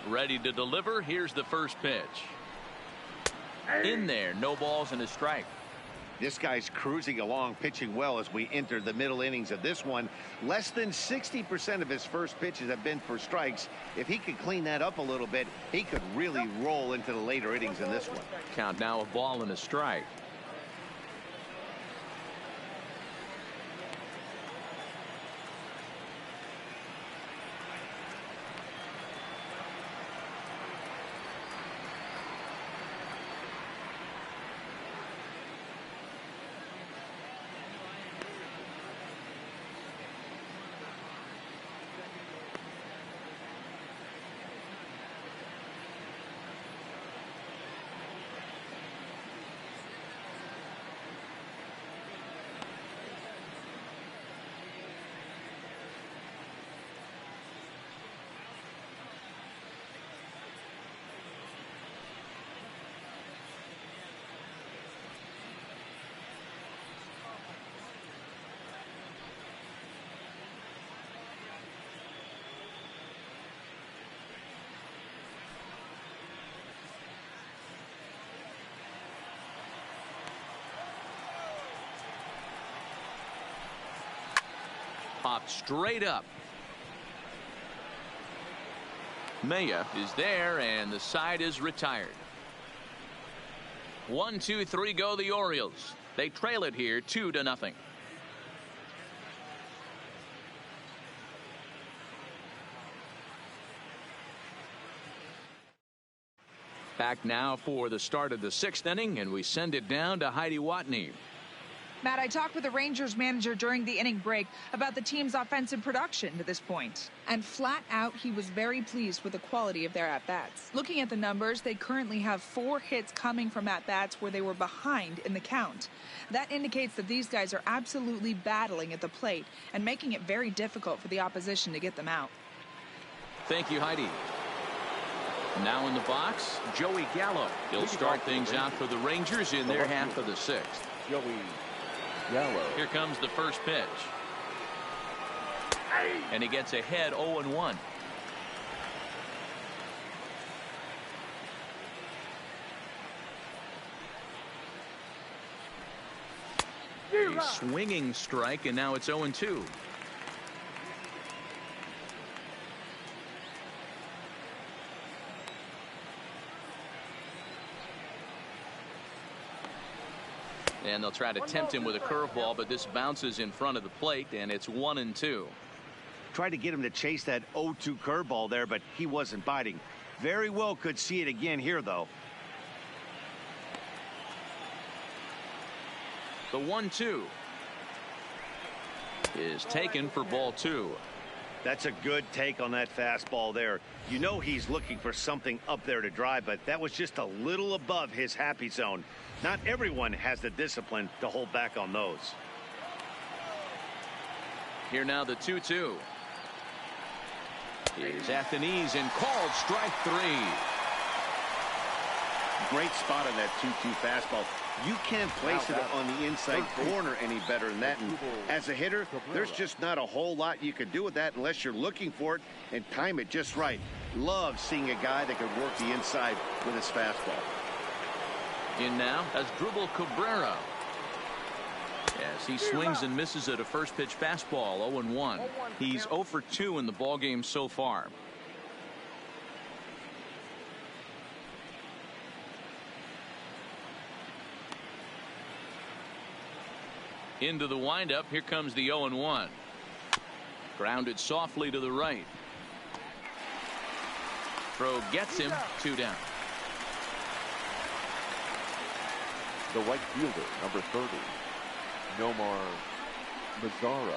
Ready to deliver. Here's the first pitch. In there, no balls and a strike. This guy's cruising along, pitching well as we enter the middle innings of this one. Less than 60% of his first pitches have been for strikes. If he could clean that up a little bit, he could really roll into the later innings in this one. Count now, a ball and a strike. Popped straight up. Maya is there, and the side is retired. 1-2-3 go the Orioles. They trail it here 2-0. Back now for the start of the 6th inning, and we send it down to Heidi Watney. Matt, I talked with the Rangers manager during the inning break about the team's offensive production to this point. And flat out, he was very pleased with the quality of their at-bats. Looking at the numbers, they currently have 4 hits coming from at-bats where they were behind in the count. That indicates that these guys are absolutely battling at the plate and making it very difficult for the opposition to get them out. Thank you, Heidi. Now in the box, Joey Gallo. He'll start things out for the Rangers in their half of the 6th. Joey Gallo. Here comes the first pitch. And he gets ahead 0-1. A swinging strike, and now it's 0-2. And they'll try to tempt him with a curveball, but this bounces in front of the plate, and it's 1-2. Tried to get him to chase that 0-2 curveball there, but he wasn't biting. Very well could see it again here, though. The 1-2 is taken for ball 2. That's a good take on that fastball there. You know he's looking for something up there to drive, but that was just a little above his happy zone. Not everyone has the discipline to hold back on those. Here now the 2-2. Is at the knees and called strike 3. Great spot on that 2-2 fastball. You can't place it on the inside corner any better than that. And as a hitter, there's just not a whole lot you could do with that unless you're looking for it and time it just right. Love seeing a guy that can work the inside with his fastball. In now as Dribble Cabrera. As he swings and misses at a first pitch fastball, 0-1. He's 0 for 2 in the ballgame so far. Into the windup. Here comes the 0-1. Grounded softly to the right. Throw gets him. 2 down. The right fielder, number 30, Nomar Mazara.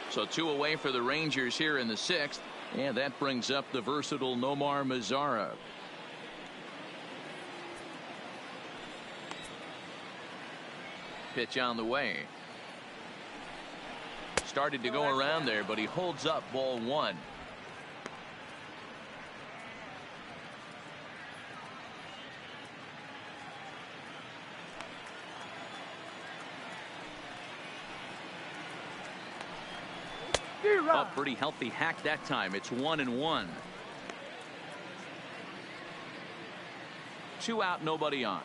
So 2 away for the Rangers here in the 6th. And that brings up the versatile Nomar Mazara. Pitch on the way. Started to go around there, but he holds up ball 1. A pretty healthy hack that time. It's 1-1. 2 out, nobody on.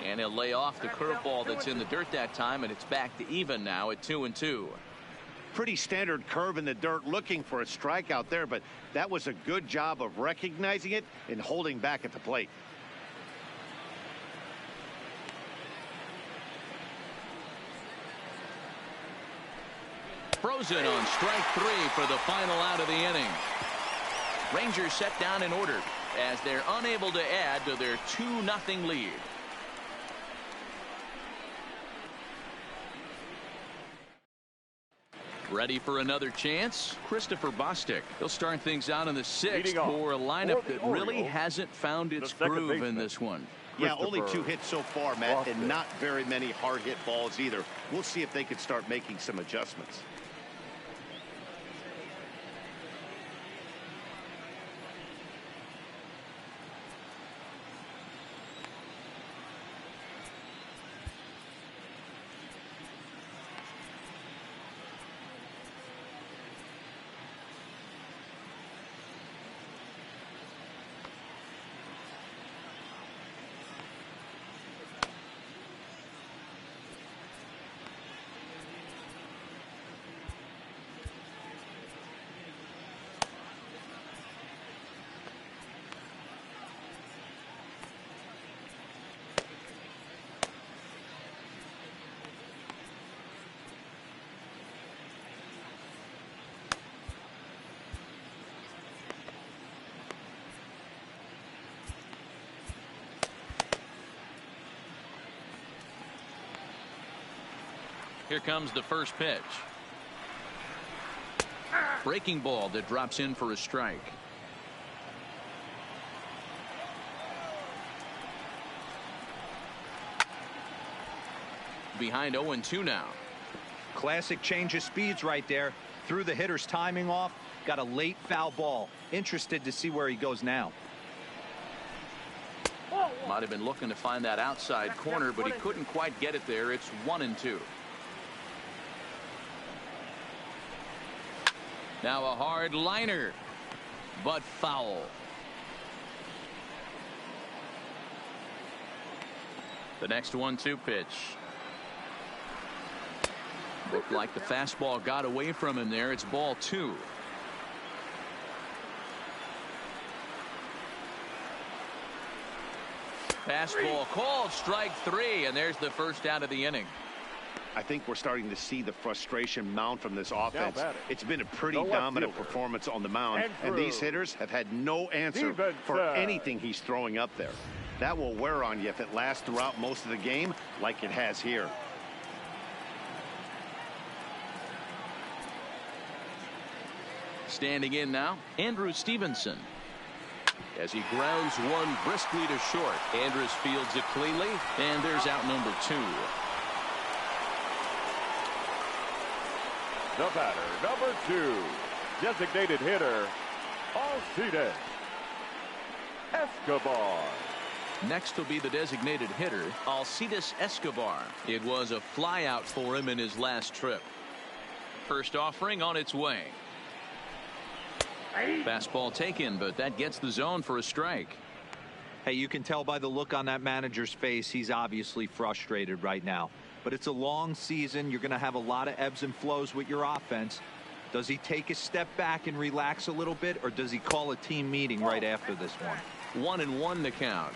And he'll lay off the curveball that's in the dirt that time, and it's back to even now at 2-2. Pretty standard curve in the dirt, looking for a strikeout there, but that was a good job of recognizing it and holding back at the plate. Frozen on strike 3 for the final out of the inning. Rangers set down in order as they're unable to add to their 2-0 lead. Ready for another chance? Christopher Bostic. He'll start things out in the 6th for a lineup that really hasn't found its groove in this one. Yeah, only 2 hits so far, Matt, and not very many hard hit balls either. We'll see if they can start making some adjustments. Here comes the first pitch. Breaking ball that drops in for a strike. Behind 0-2 now. Classic change of speeds right there. Threw the hitter's timing off. Got a late foul ball. Interested to see where he goes now. Might have been looking to find that outside corner, but he couldn't quite get it there. It's 1-2. Now a hard liner, but foul. The next 1-2 pitch. Looked like the fastball got away from him there. It's ball 2. Fastball called, strike 3, and there's the first out of the inning. I think we're starting to see the frustration mount from this offense. It's been a pretty dominant performance on the mound, and these hitters have had no answer for anything he's throwing up there. That will wear on you if it lasts throughout most of the game like it has here. Standing in now, Andrew Stevenson. As he grounds one briskly to short. Andrus fields it cleanly, and there's out number 2. The batter, number 2, designated hitter, Alcides Escobar. Next will be the designated hitter, Alcides Escobar. It was a flyout for him in his last trip. First offering on its way. Fastball taken, but that gets the zone for a strike. Hey, you can tell by the look on that manager's face, he's obviously frustrated right now. But it's a long season. You're going to have a lot of ebbs and flows with your offense. Does he take a step back and relax a little bit, or does he call a team meeting right after this one? 1-1 to count.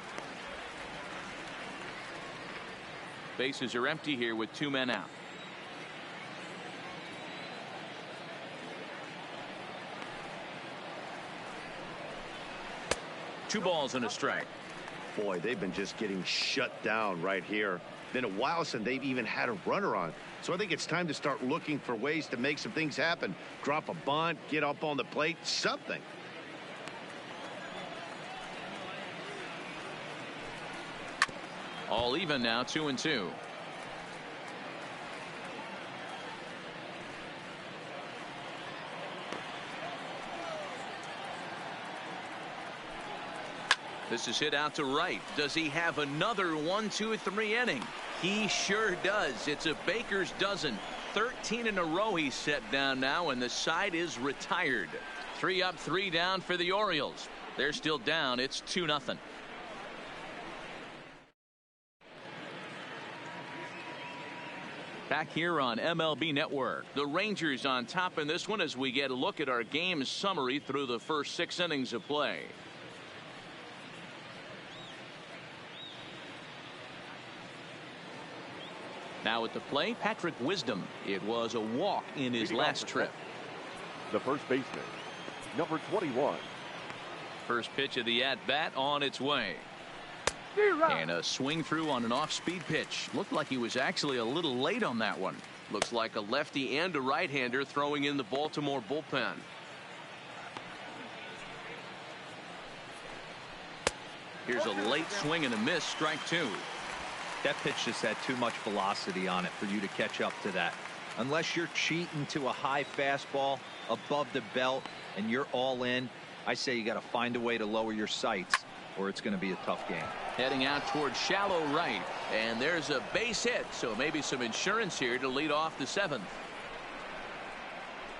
Bases are empty here with 2 men out. Two balls and a strike. Boy, they've been just getting shut down right here. Been a while since they've even had a runner on. So I think it's time to start looking for ways to make some things happen. Drop a bunt, get up on the plate, something. All even now, 2-2. This is hit out to right. Does he have another 1-2-3 inning? He sure does. It's a baker's dozen. 13 in a row he's set down now, and the side is retired. 3 up, 3 down for the Orioles. They're still down. It's 2-0. Back here on MLB Network, the Rangers on top in this one as we get a look at our game summary through the first 6 innings of play. Now at the plate, Patrick Wisdom. It was a walk in his last trip. The first baseman, number 21. First pitch of the at-bat on its way. And a swing through on an off-speed pitch. Looked like he was actually a little late on that one. Looks like a lefty and a right-hander throwing in the Baltimore bullpen. Here's a late swing and a miss, strike 2. That pitch just had too much velocity on it for you to catch up to that. Unless you're cheating to a high fastball above the belt and you're all in, I say you got to find a way to lower your sights or it's going to be a tough game. Heading out towards shallow right, and there's a base hit, so maybe some insurance here to lead off the 7th.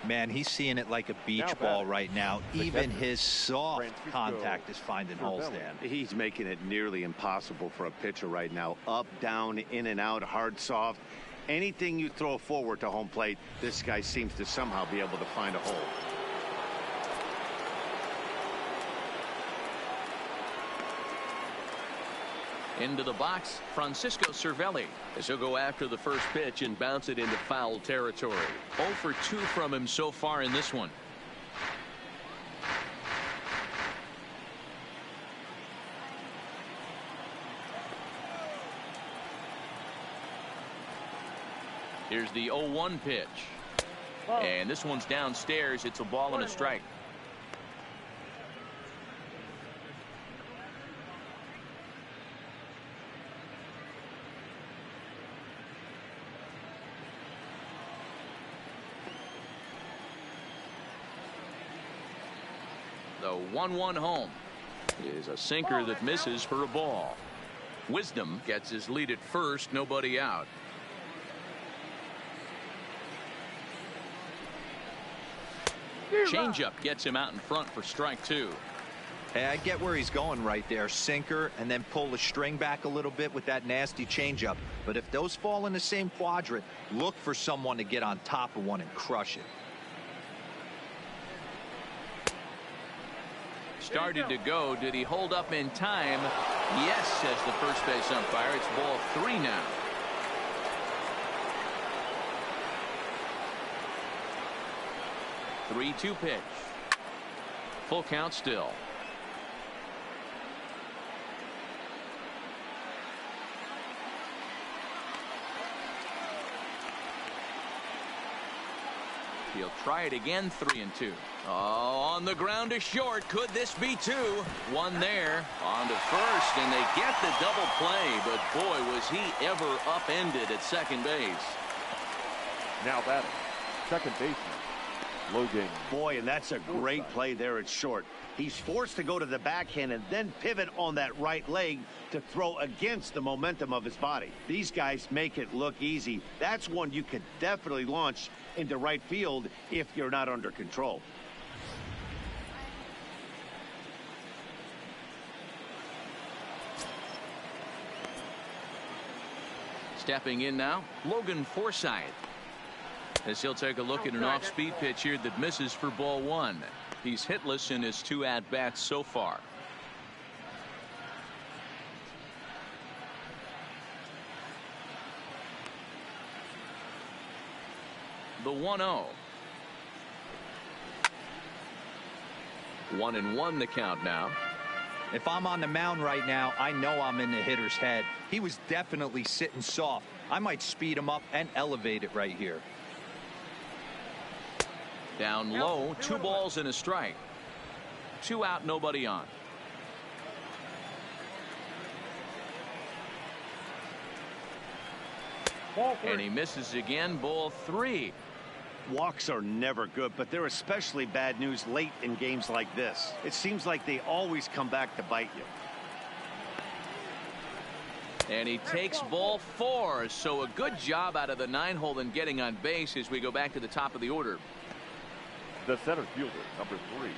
Man, he's seeing it like a beach ball right now. Even his soft contact is finding holes there. He's making it nearly impossible for a pitcher right now. Up, down, in and out, hard, soft. Anything you throw forward to home plate, this guy seems to somehow be able to find a hole. Into the box, Francisco Cervelli, as he'll go after the first pitch and bounce it into foul territory. 0 for 2 from him so far in this one. Here's the 0-1 pitch. And this one's downstairs. It's a ball and a strike. The 1-1 home is a sinker that misses for a ball. Wisdom gets his lead at first, nobody out. Changeup gets him out in front for strike 2. Hey, I get where he's going right there. Sinker, and then pull the string back a little bit with that nasty changeup. But if those fall in the same quadrant, look for someone to get on top of one and crush it. Started to go. Did he hold up in time? Yes, says the first base umpire. It's ball 3 now. Three-two pitch. Full count still. He'll try it again. 3-2. Oh, on the ground to short. Could this be 2? One there. On to first, and they get the double play. But boy, was he ever upended at second base. Now batting, second baseman, Logan. Boy, and that's a great play there at short. He's forced to go to the backhand and then pivot on that right leg to throw against the momentum of his body. These guys make it look easy. That's one you could definitely launch into right field if you're not under control. Stepping in now, Logan Forsythe. As he'll take a look at an off-speed pitch here that misses for ball 1. He's hitless in his 2 at-bats so far. The 1-0. 1-1 the count now. If I'm on the mound right now, I know I'm in the hitter's head. He was definitely sitting soft. I might speed him up and elevate it right here. Down low, 2 balls and a strike. 2 out, nobody on. And he misses again. Ball 3. Walks are never good, but they're especially bad news late in games like this. It seems like they always come back to bite you. And he takes ball 4. So a good job out of the 9-hole in getting on base as we go back to the top of the order. The center fielder, number 3,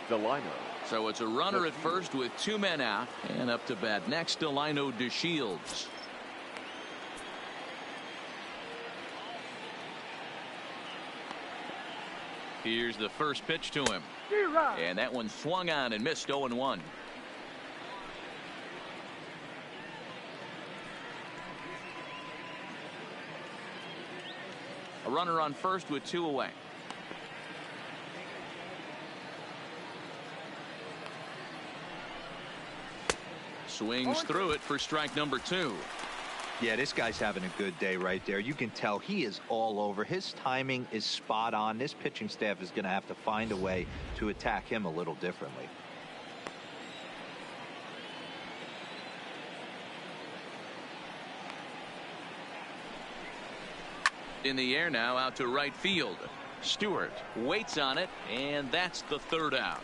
Delino. So it's a runner at first with 2 men out, and up to bat next, Delino DeShields. Here's the first pitch to him, and that one swung on and missed. 0-1. A runner on first with 2 away. Swings through it for strike number 2. Yeah, this guy's having a good day right there. You can tell he is all over. His timing is spot on. This pitching staff is going to have to find a way to attack him a little differently. In the air now, out to right field. Stewart waits on it, and that's the 3rd out.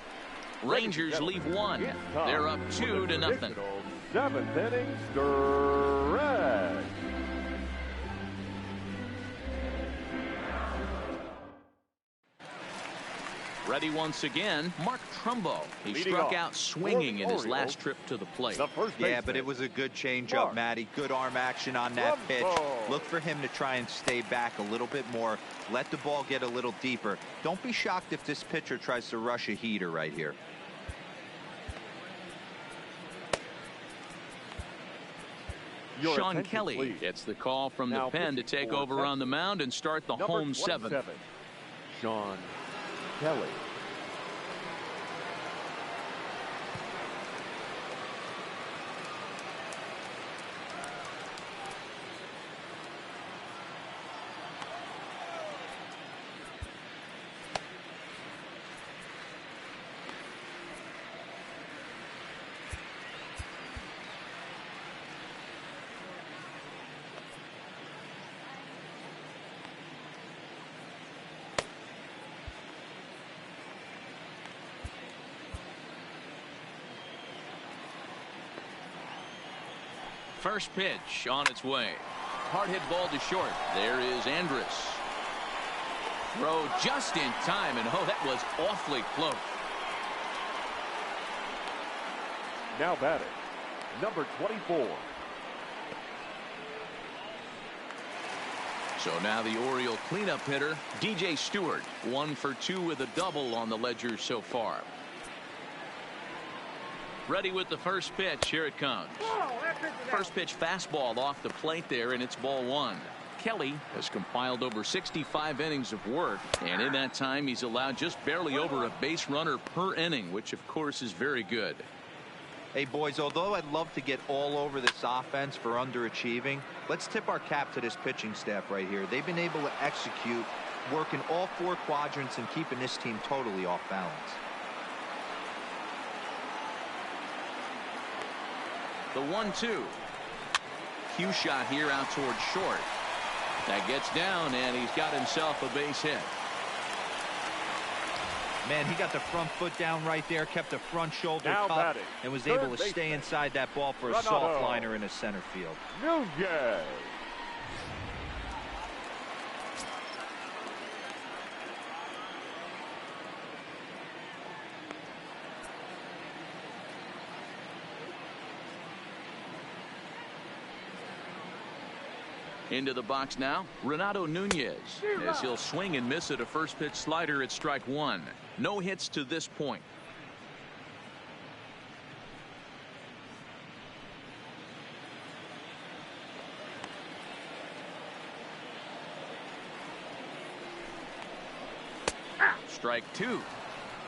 Rangers leave 1. They're up 2-0. 7th inning stretch. Ready once again, Mark Trumbo. He struck out swinging in his last trip to the plate. Yeah, but it was a good changeup, Matty. Good arm action on that pitch. Look for him to try and stay back a little bit more. Let the ball get a little deeper. Don't be shocked if this pitcher tries to rush a heater right here. Sean Kelly gets the call from the pen to take over on the mound and start the home 7th. Sean Kelly. First pitch on its way. Hard hit ball to short. There is Andrus. Throw just in time, and oh, that was awfully close. Now batting, number 24. So now the Oriole cleanup hitter, DJ Stewart, 1 for 2 with a double on the ledger so far. Ready with the first pitch. Here it comes. First pitch fastball off the plate there, and it's ball 1. Kelly has compiled over 65 innings of work, and in that time he's allowed just barely over a base runner per inning, which of course is very good. Hey boys, although I'd love to get all over this offense for underachieving, let's tip our cap to this pitching staff right here. They've been able to execute, working all 4 quadrants and keeping this team totally off balance. The 1-2. Cue shot here out towards short. That gets down, and he's got himself a base hit. Man, he got the front foot down right there, kept the front shoulder now cupped, batting, and was third able to stay inside that ball for a Ronaldo. soft liner in the center field. Nunez. Into the box now, Renato Nunez, as he'll swing and miss at a first pitch slider at strike 1. No hits to this point. Strike 2.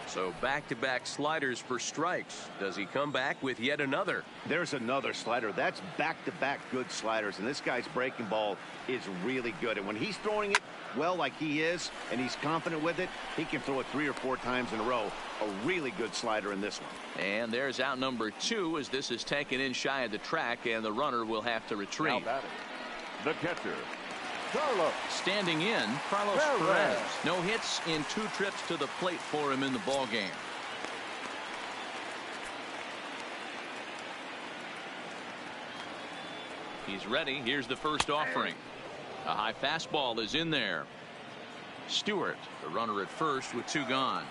So back-to-back sliders for strikes. Does he come back with yet another? There's another slider. That's back-to-back good sliders, and this guy's breaking ball is really good. And when he's throwing it well like he is, and he's confident with it, he can throw it 3 or 4 times in a row. A really good slider in this one. And there's out number 2 as this is taken in shy of the track, and the runner will have to retreat. Now batting, the catcher, Carlos. Standing in, Carlos Perez. No hits in 2 trips to the plate for him in the ball game. He's ready. Here's the first offering. A high fastball is in there. Stewart, the runner at first with 2 gone.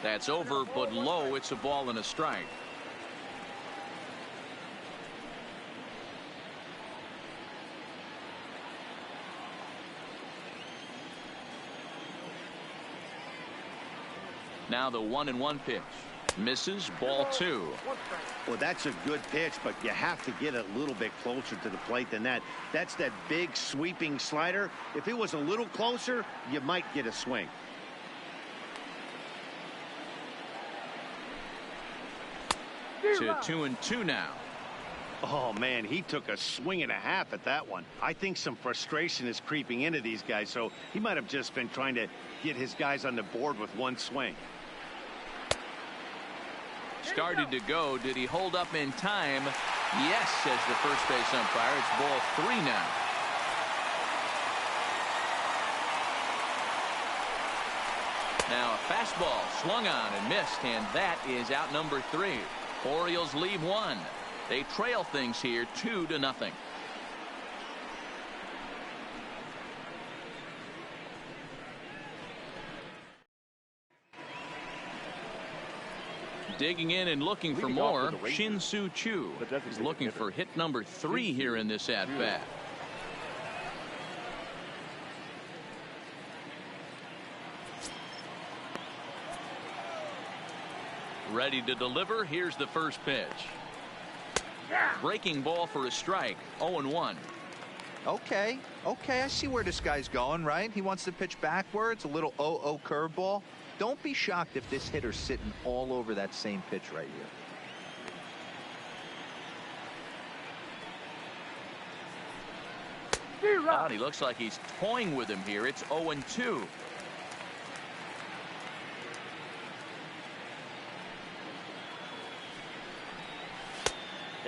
That's over, but low. It's a ball and a strike. Now the 1-1 pitch. Misses, ball 2. Well, that's a good pitch, but you have to get a little bit closer to the plate than that. That's that big sweeping slider. If it was a little closer, you might get a swing. To 2-2 now. Oh, man, he took a swing and a half at that one. I think some frustration is creeping into these guys, so he might have just been trying to get his guys on the board with one swing. Started to go. Did he hold up in time? Yes, says the first base umpire. It's ball 3 now. Now a fastball swung on and missed, and that is out number 3. Orioles lead 1. They trail things here 2-0. Digging in and looking for more, Shin-Soo Choo is looking for hit number 3 here in this at-bat. Ready to deliver. Here's the first pitch. Breaking ball for a strike. 0-1. Okay, I see where this guy's going, right? He wants to pitch backwards, a little 0-0 curveball. Don't be shocked if this hitter's sitting all over that same pitch right here. God, he looks like he's toying with him here. It's 0-2.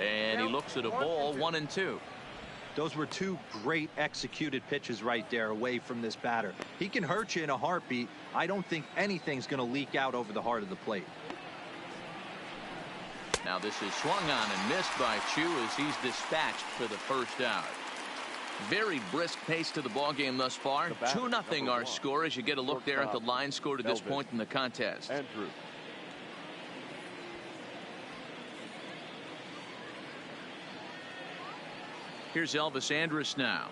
And he looks at a ball, 1-2. Those were 2 great executed pitches right there away from this batter. He can hurt you in a heartbeat. I don't think anything's going to leak out over the heart of the plate. Now this is swung on and missed by Choo as he's dispatched for the first out. Very brisk pace to the ball game thus far. 2-0 our score as you get a look there at the line score to this point in the contest. Andrew. Here's Elvis Andrus now.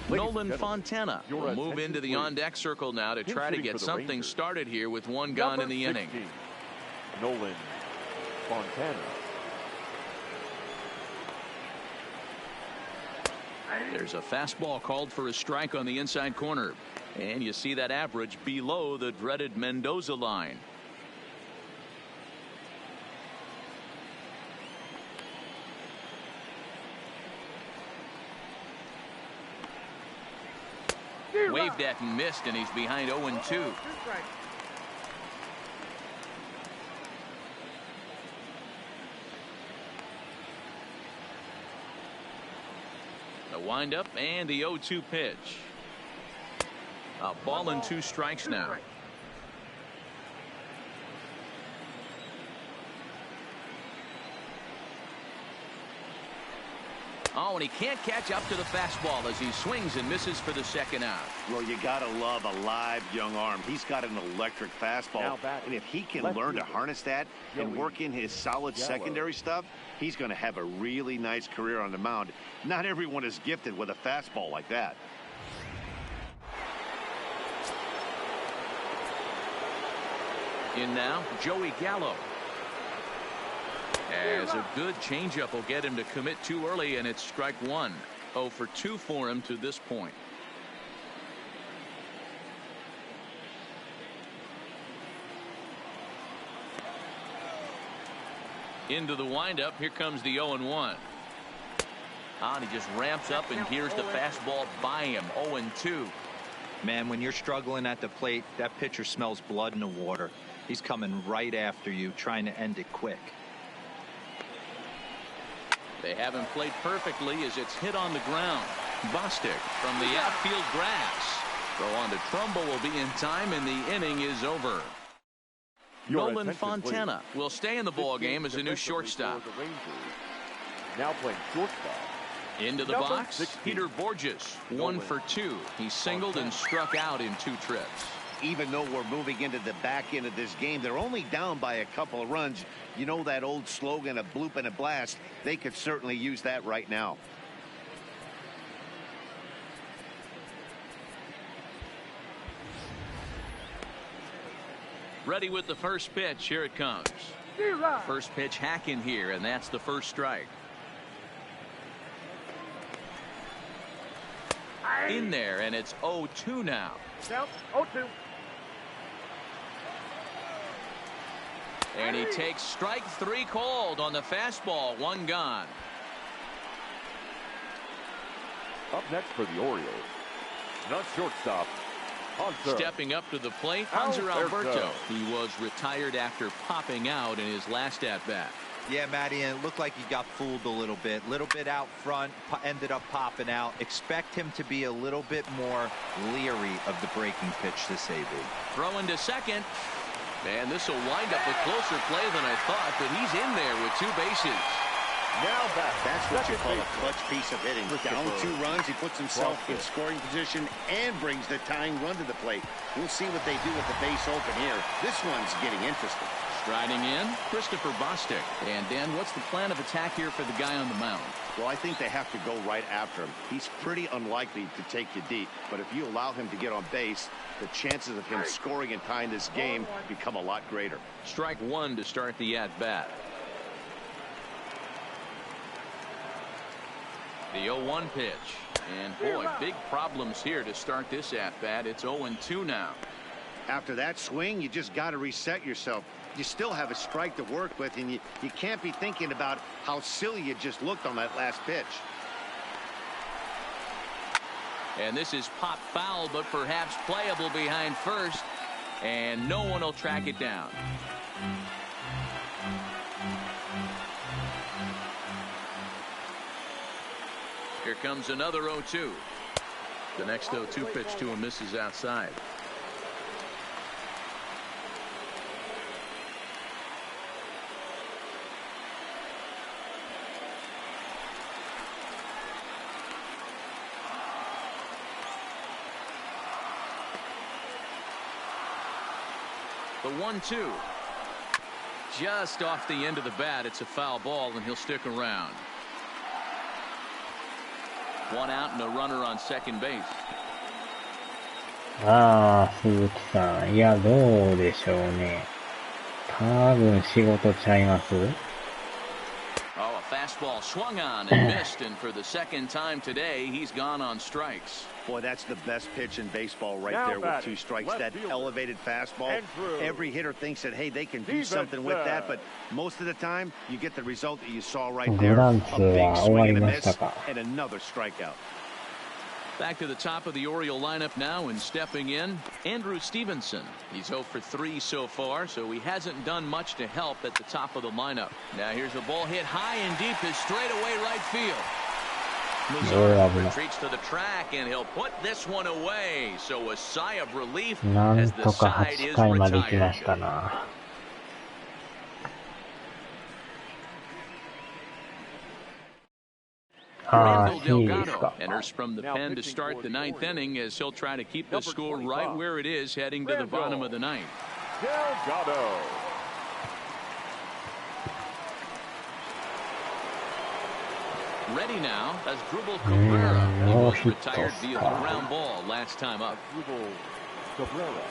Nolan Fontana will move into the on-deck circle now to try to get something started here with one gone in the inning. Nolan Fontana. There's a fastball called for a strike on the inside corner. And you see that average below the dreaded Mendoza line. Waved at and missed, and he's behind 0-2. The windup and the 0-2 pitch. A ball and 2 strikes now. Oh, and he can't catch up to the fastball as he swings and misses for the second out. Well, you got to love a live young arm. He's got an electric fastball. And if he can learn to harness that and work in his solid secondary stuff, he's going to have a really nice career on the mound. Not everyone is gifted with a fastball like that. In now, Joey Gallo. As a good changeup will get him to commit too early, and it's strike 1. 0 for 2 for him to this point. Into the windup. Here comes the 0-1. And he just ramps up, and here's the fastball by him. 0-2. Man, when you're struggling at the plate, that pitcher smells blood in the water. He's coming right after you, trying to end it quick. They haven't played perfectly as it's hit on the ground. Bostic from the outfield grass. Throw on to Trumbull will be in time, and the inning is over. Nolan Fontana will stay in the ball game as a new shortstop. Now playing shortstop. Into the box, Peter Borges, 1 for 2. He singled and struck out in 2 trips. Even though we're moving into the back end of this game, they're only down by a couple of runs. You know that old slogan, a bloop and a blast. They could certainly use that right now. Ready with the first pitch. Here it comes. First pitch hack in here, and that's the first strike. In there, and it's 0-2 now. 0-2. And he takes strike 3 called on the fastball. 1 gone. Up next for the Orioles, the shortstop, Hanser. Stepping up to the plate, Hanser Alberto. He was retired after popping out in his last at-bat. Yeah, Matty, and it looked like he got fooled a little bit out front, ended up popping out. Expect him to be a little bit more leery of the breaking pitch this AB. Throw into second. And this will wind up a closer play than I thought, but he's in there with 2 bases. Now that's what you call a clutch piece of hitting. Down 2 runs, he puts himself in scoring position and brings the tying run to the plate. We'll see what they do with the base open here. This one's getting interesting. Striding in, Christopher Bostic. And Dan, what's the plan of attack here for the guy on the mound? Well, I think they have to go right after him. He's pretty unlikely to take you deep, but if you allow him to get on base, the chances of him scoring and tying this game become a lot greater. Strike 1 to start the at-bat. The 0-1 pitch. And boy, big problems here to start this at-bat. It's 0-2 now. After that swing, you just got to reset yourself. You still have a strike to work with, and you can't be thinking about how silly you just looked on that last pitch. And this is pop foul, but perhaps playable behind first. And no one will track it down. Here comes another 0-2. The next 0-2 pitch to him misses outside. The 1-2. Just off the end of the bat. It's a foul ball, and he'll stick around. One out and a runner on second base. 鈴木さん。いや、どうでしょうね。多分仕事ちゃいます？ Oh, a fastball swung on and missed, and for the second time today, he's gone on strikes. Boy, that's the best pitch in baseball right there with 2 strikes. That elevated fastball. Every hitter thinks that, hey, they can do something with that, but most of the time, you get the result that you saw right there. A big swing and a miss, and another strikeout. Back to the top of the Oriole lineup now, and stepping in, Andrew Stevenson. He's 0 for 3 so far, so he hasn't done much to help at the top of the lineup. Now here's a ball hit high and deep to straightaway right field. Mazara retreats to the track, and he'll put this one away. So a sigh of relief as the side is retired. Randall Delgado enters from the pen to start the 9th inning as he'll try to keep the score right where it is heading to the bottom of the 9th. Delgado. Ready now as Drupal Cabrera. He was retired via the ground ball last time up. Drupal Cabrera.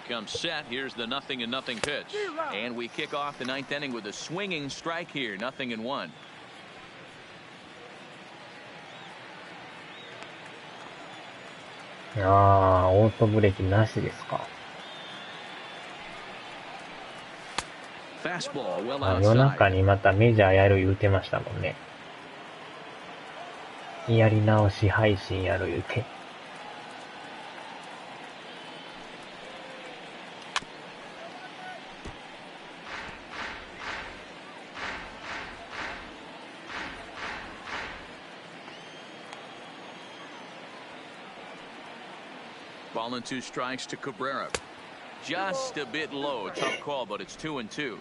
Comes set. Here's the 0-0 pitch, and we kick off the 9th inning with a swinging strike here. 0-1. Auto ブレーキなしですか。 Fastball well 夜中 outside. にまたメジャーやる言うてましたもんね。やり直し配信やる言うて。Ball and 2 strikes to Cabrera. Just a bit low. Tough call, but it's 2-2.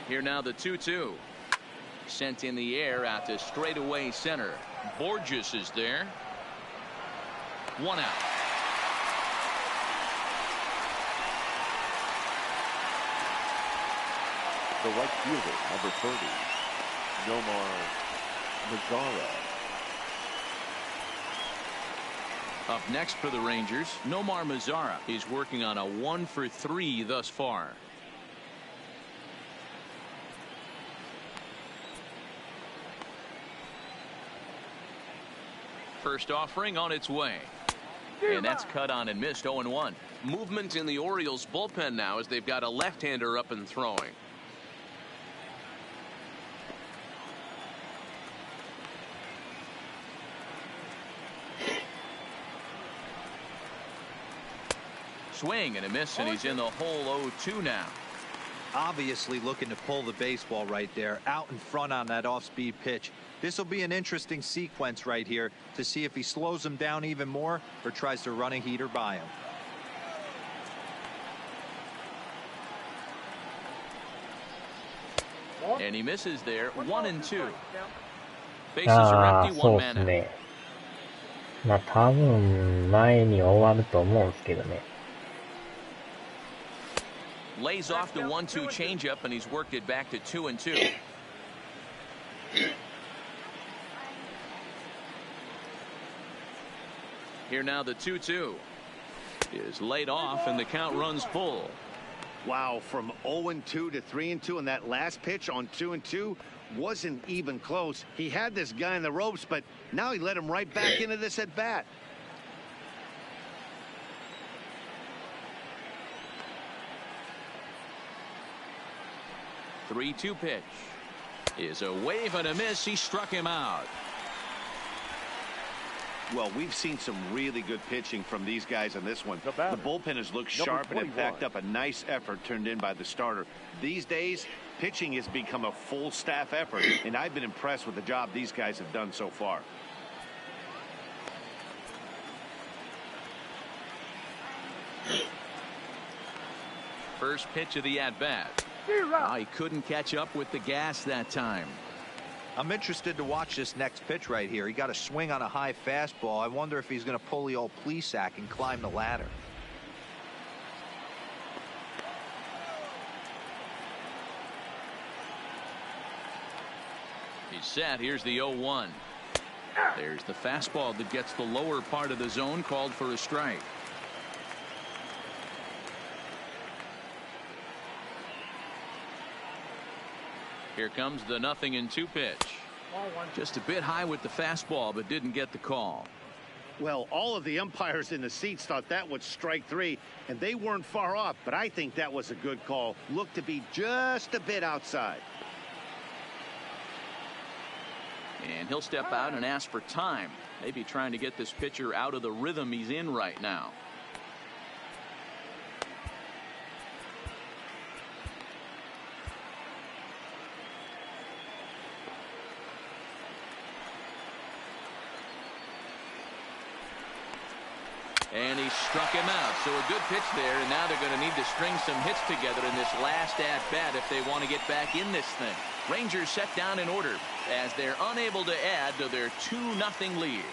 Here now the 2-2. Sent in the air out to straightaway center. Borges is there. 1 out. The right fielder, number 30. Nomar Mazara. Up next for the Rangers, Nomar Mazara. He's working on a 1 for 3 thus far. First offering on its way. And that's cut on and missed. 0-1. Movement in the Orioles bullpen now as they've got a left-hander up and throwing. Swing and a miss, and he's in the hole. 0-2 now. Obviously looking to pull the baseball right there out in front on that off-speed pitch. This will be an interesting sequence right here to see if he slows him down even more or tries to run a heater by him. And he misses there. 1-2. Bases are empty. そう One です man out. ね。まあ多分前に終わると思うんですけどね。Lays off the 1-2 changeup, and he's worked it back to 2-2. Here now the 2-2 is laid off, and the count runs full. Wow, from 0-2 to 3-2, and that last pitch on 2-2 wasn't even close. He had this guy in the ropes, but now he let him right back into this at bat. The 3-2 pitch is a wave and a miss. He struck him out. Well, we've seen some really good pitching from these guys in this one. The bullpen has looked Number sharp and it 21. backed up a nice effort turned in by the starter. These days, pitching has become a full staff effort, and I've been impressed with the job these guys have done so far. First pitch of the at-bat. He couldn't catch up with the gas that time. I'm interested to watch this next pitch right here. He got a swing on a high fastball. I wonder if he's going to pull the old Plesac and climb the ladder. He's set. Here's the 0-1. There's the fastball that gets the lower part of the zone, called for a strike. Here comes the 0-2 pitch. Just a bit high with the fastball, but didn't get the call. Well, all of the umpires in the seats thought that was strike three, and they weren't far off, but I think that was a good call. Looked to be just a bit outside. And he'll step out and ask for time. Maybe trying to get this pitcher out of the rhythm he's in right now. And he struck him out. So a good pitch there, and now they're going to need to string some hits together in this last at-bat if they want to get back in this thing. Rangers set down in order as they're unable to add to their 2-0 lead.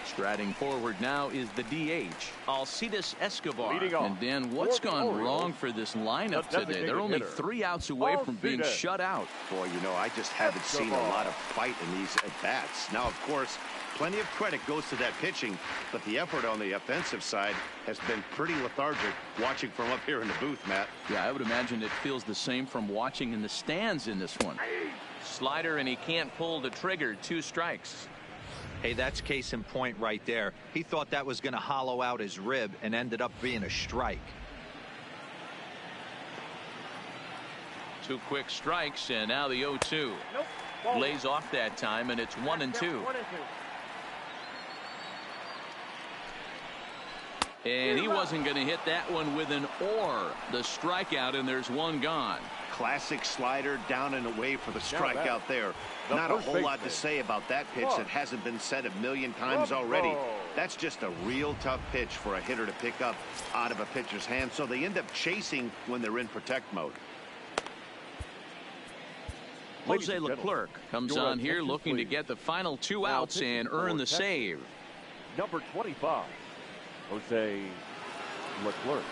Striding forward now is the DH, Alcides Escobar. And Dan, what's gone wrong for this lineup today? They're only 3 outs away from being shut out. Boy, you know, I just haven't seen a lot of fight in these at-bats. Now, of course, plenty of credit goes to that pitching, but the effort on the offensive side has been pretty lethargic watching from up here in the booth, Matt. Yeah, I would imagine it feels the same from watching in the stands in this one. Slider, and he can't pull the trigger. 2 strikes. Hey, that's case in point right there. He thought that was going to hollow out his rib and ended up being a strike. 2 quick strikes, and now the 0-2. Lays off that time, and it's 1-2. And he wasn't going to hit that one with an or. The strikeout, and there's 1 gone. Classic slider down and away for the strikeout there. Not a whole lot to say about that pitch that hasn't been said a million times already. That's just a real tough pitch for a hitter to pick up out of a pitcher's hand, so they end up chasing when they're in protect mode. Jose Leclerc comes on here looking to get the final 2 outs and earn the save. Number 25, Jose Leclerc.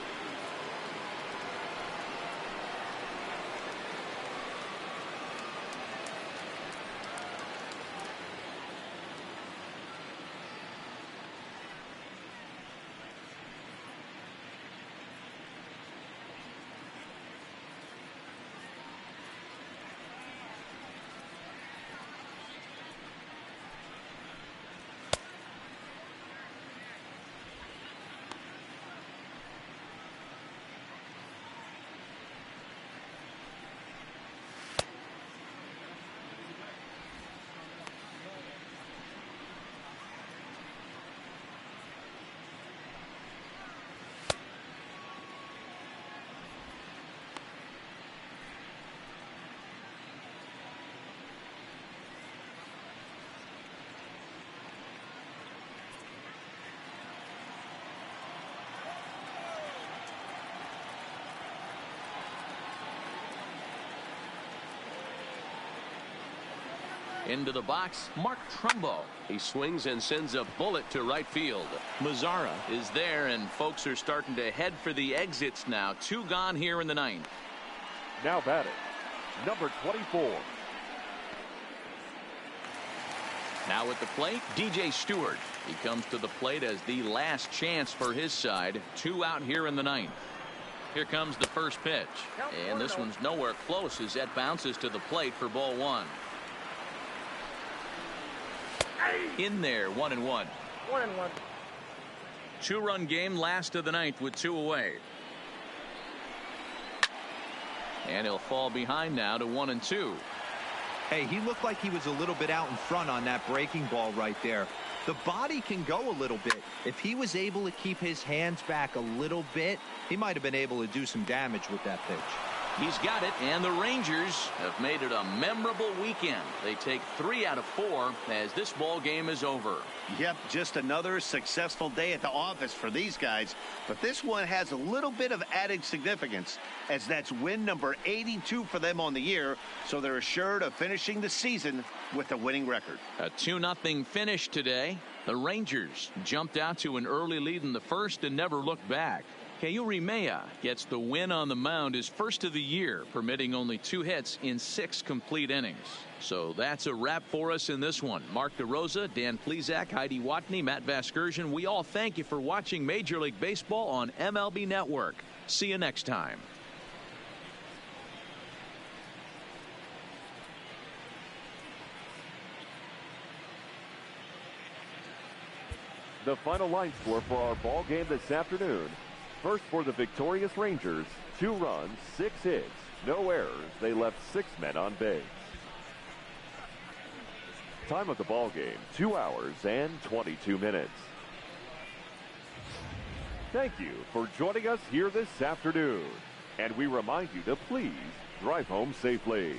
Into the box, Mark Trumbo. He swings and sends a bullet to right field. Mazzara is there, and folks are starting to head for the exits now. 2 gone here in the 9th. Now batting, number 24. Now at the plate, DJ Stewart. He comes to the plate as the last chance for his side. 2 out here in the 9th. Here comes the first pitch, and this one's nowhere close as that bounces to the plate for ball 1. In there, 1-1. 2-run game, last of the 9th with 2 away. And he'll fall behind now to 1-2. Hey, he looked like he was a little bit out in front on that breaking ball right there. The body can go a little bit. If he was able to keep his hands back a little bit, he might have been able to do some damage with that pitch. He's got it, and the Rangers have made it a memorable weekend. They take 3 out of 4 as this ball game is over. Yep, just another successful day at the office for these guys. But this one has a little bit of added significance, as that's win number 82 for them on the year, so they're assured of finishing the season with a winning record. A 2-0 finish today. The Rangers jumped out to an early lead in the first and never looked back. Kayuri Maya gets the win on the mound, his first of the year, permitting only 2 hits in 6 complete innings. So that's a wrap for us in this one. Mark DeRosa, Dan Plesac, Heidi Watney, Matt Vasgersian, we all thank you for watching Major League Baseball on MLB Network. See you next time. The final line score for our ball game this afternoon. First for the victorious Rangers, 2 runs, 6 hits, no errors. They left 6 men on base. Time of the ball game, 2 hours and 22 minutes. Thank you for joining us here this afternoon. And we remind you to please drive home safely.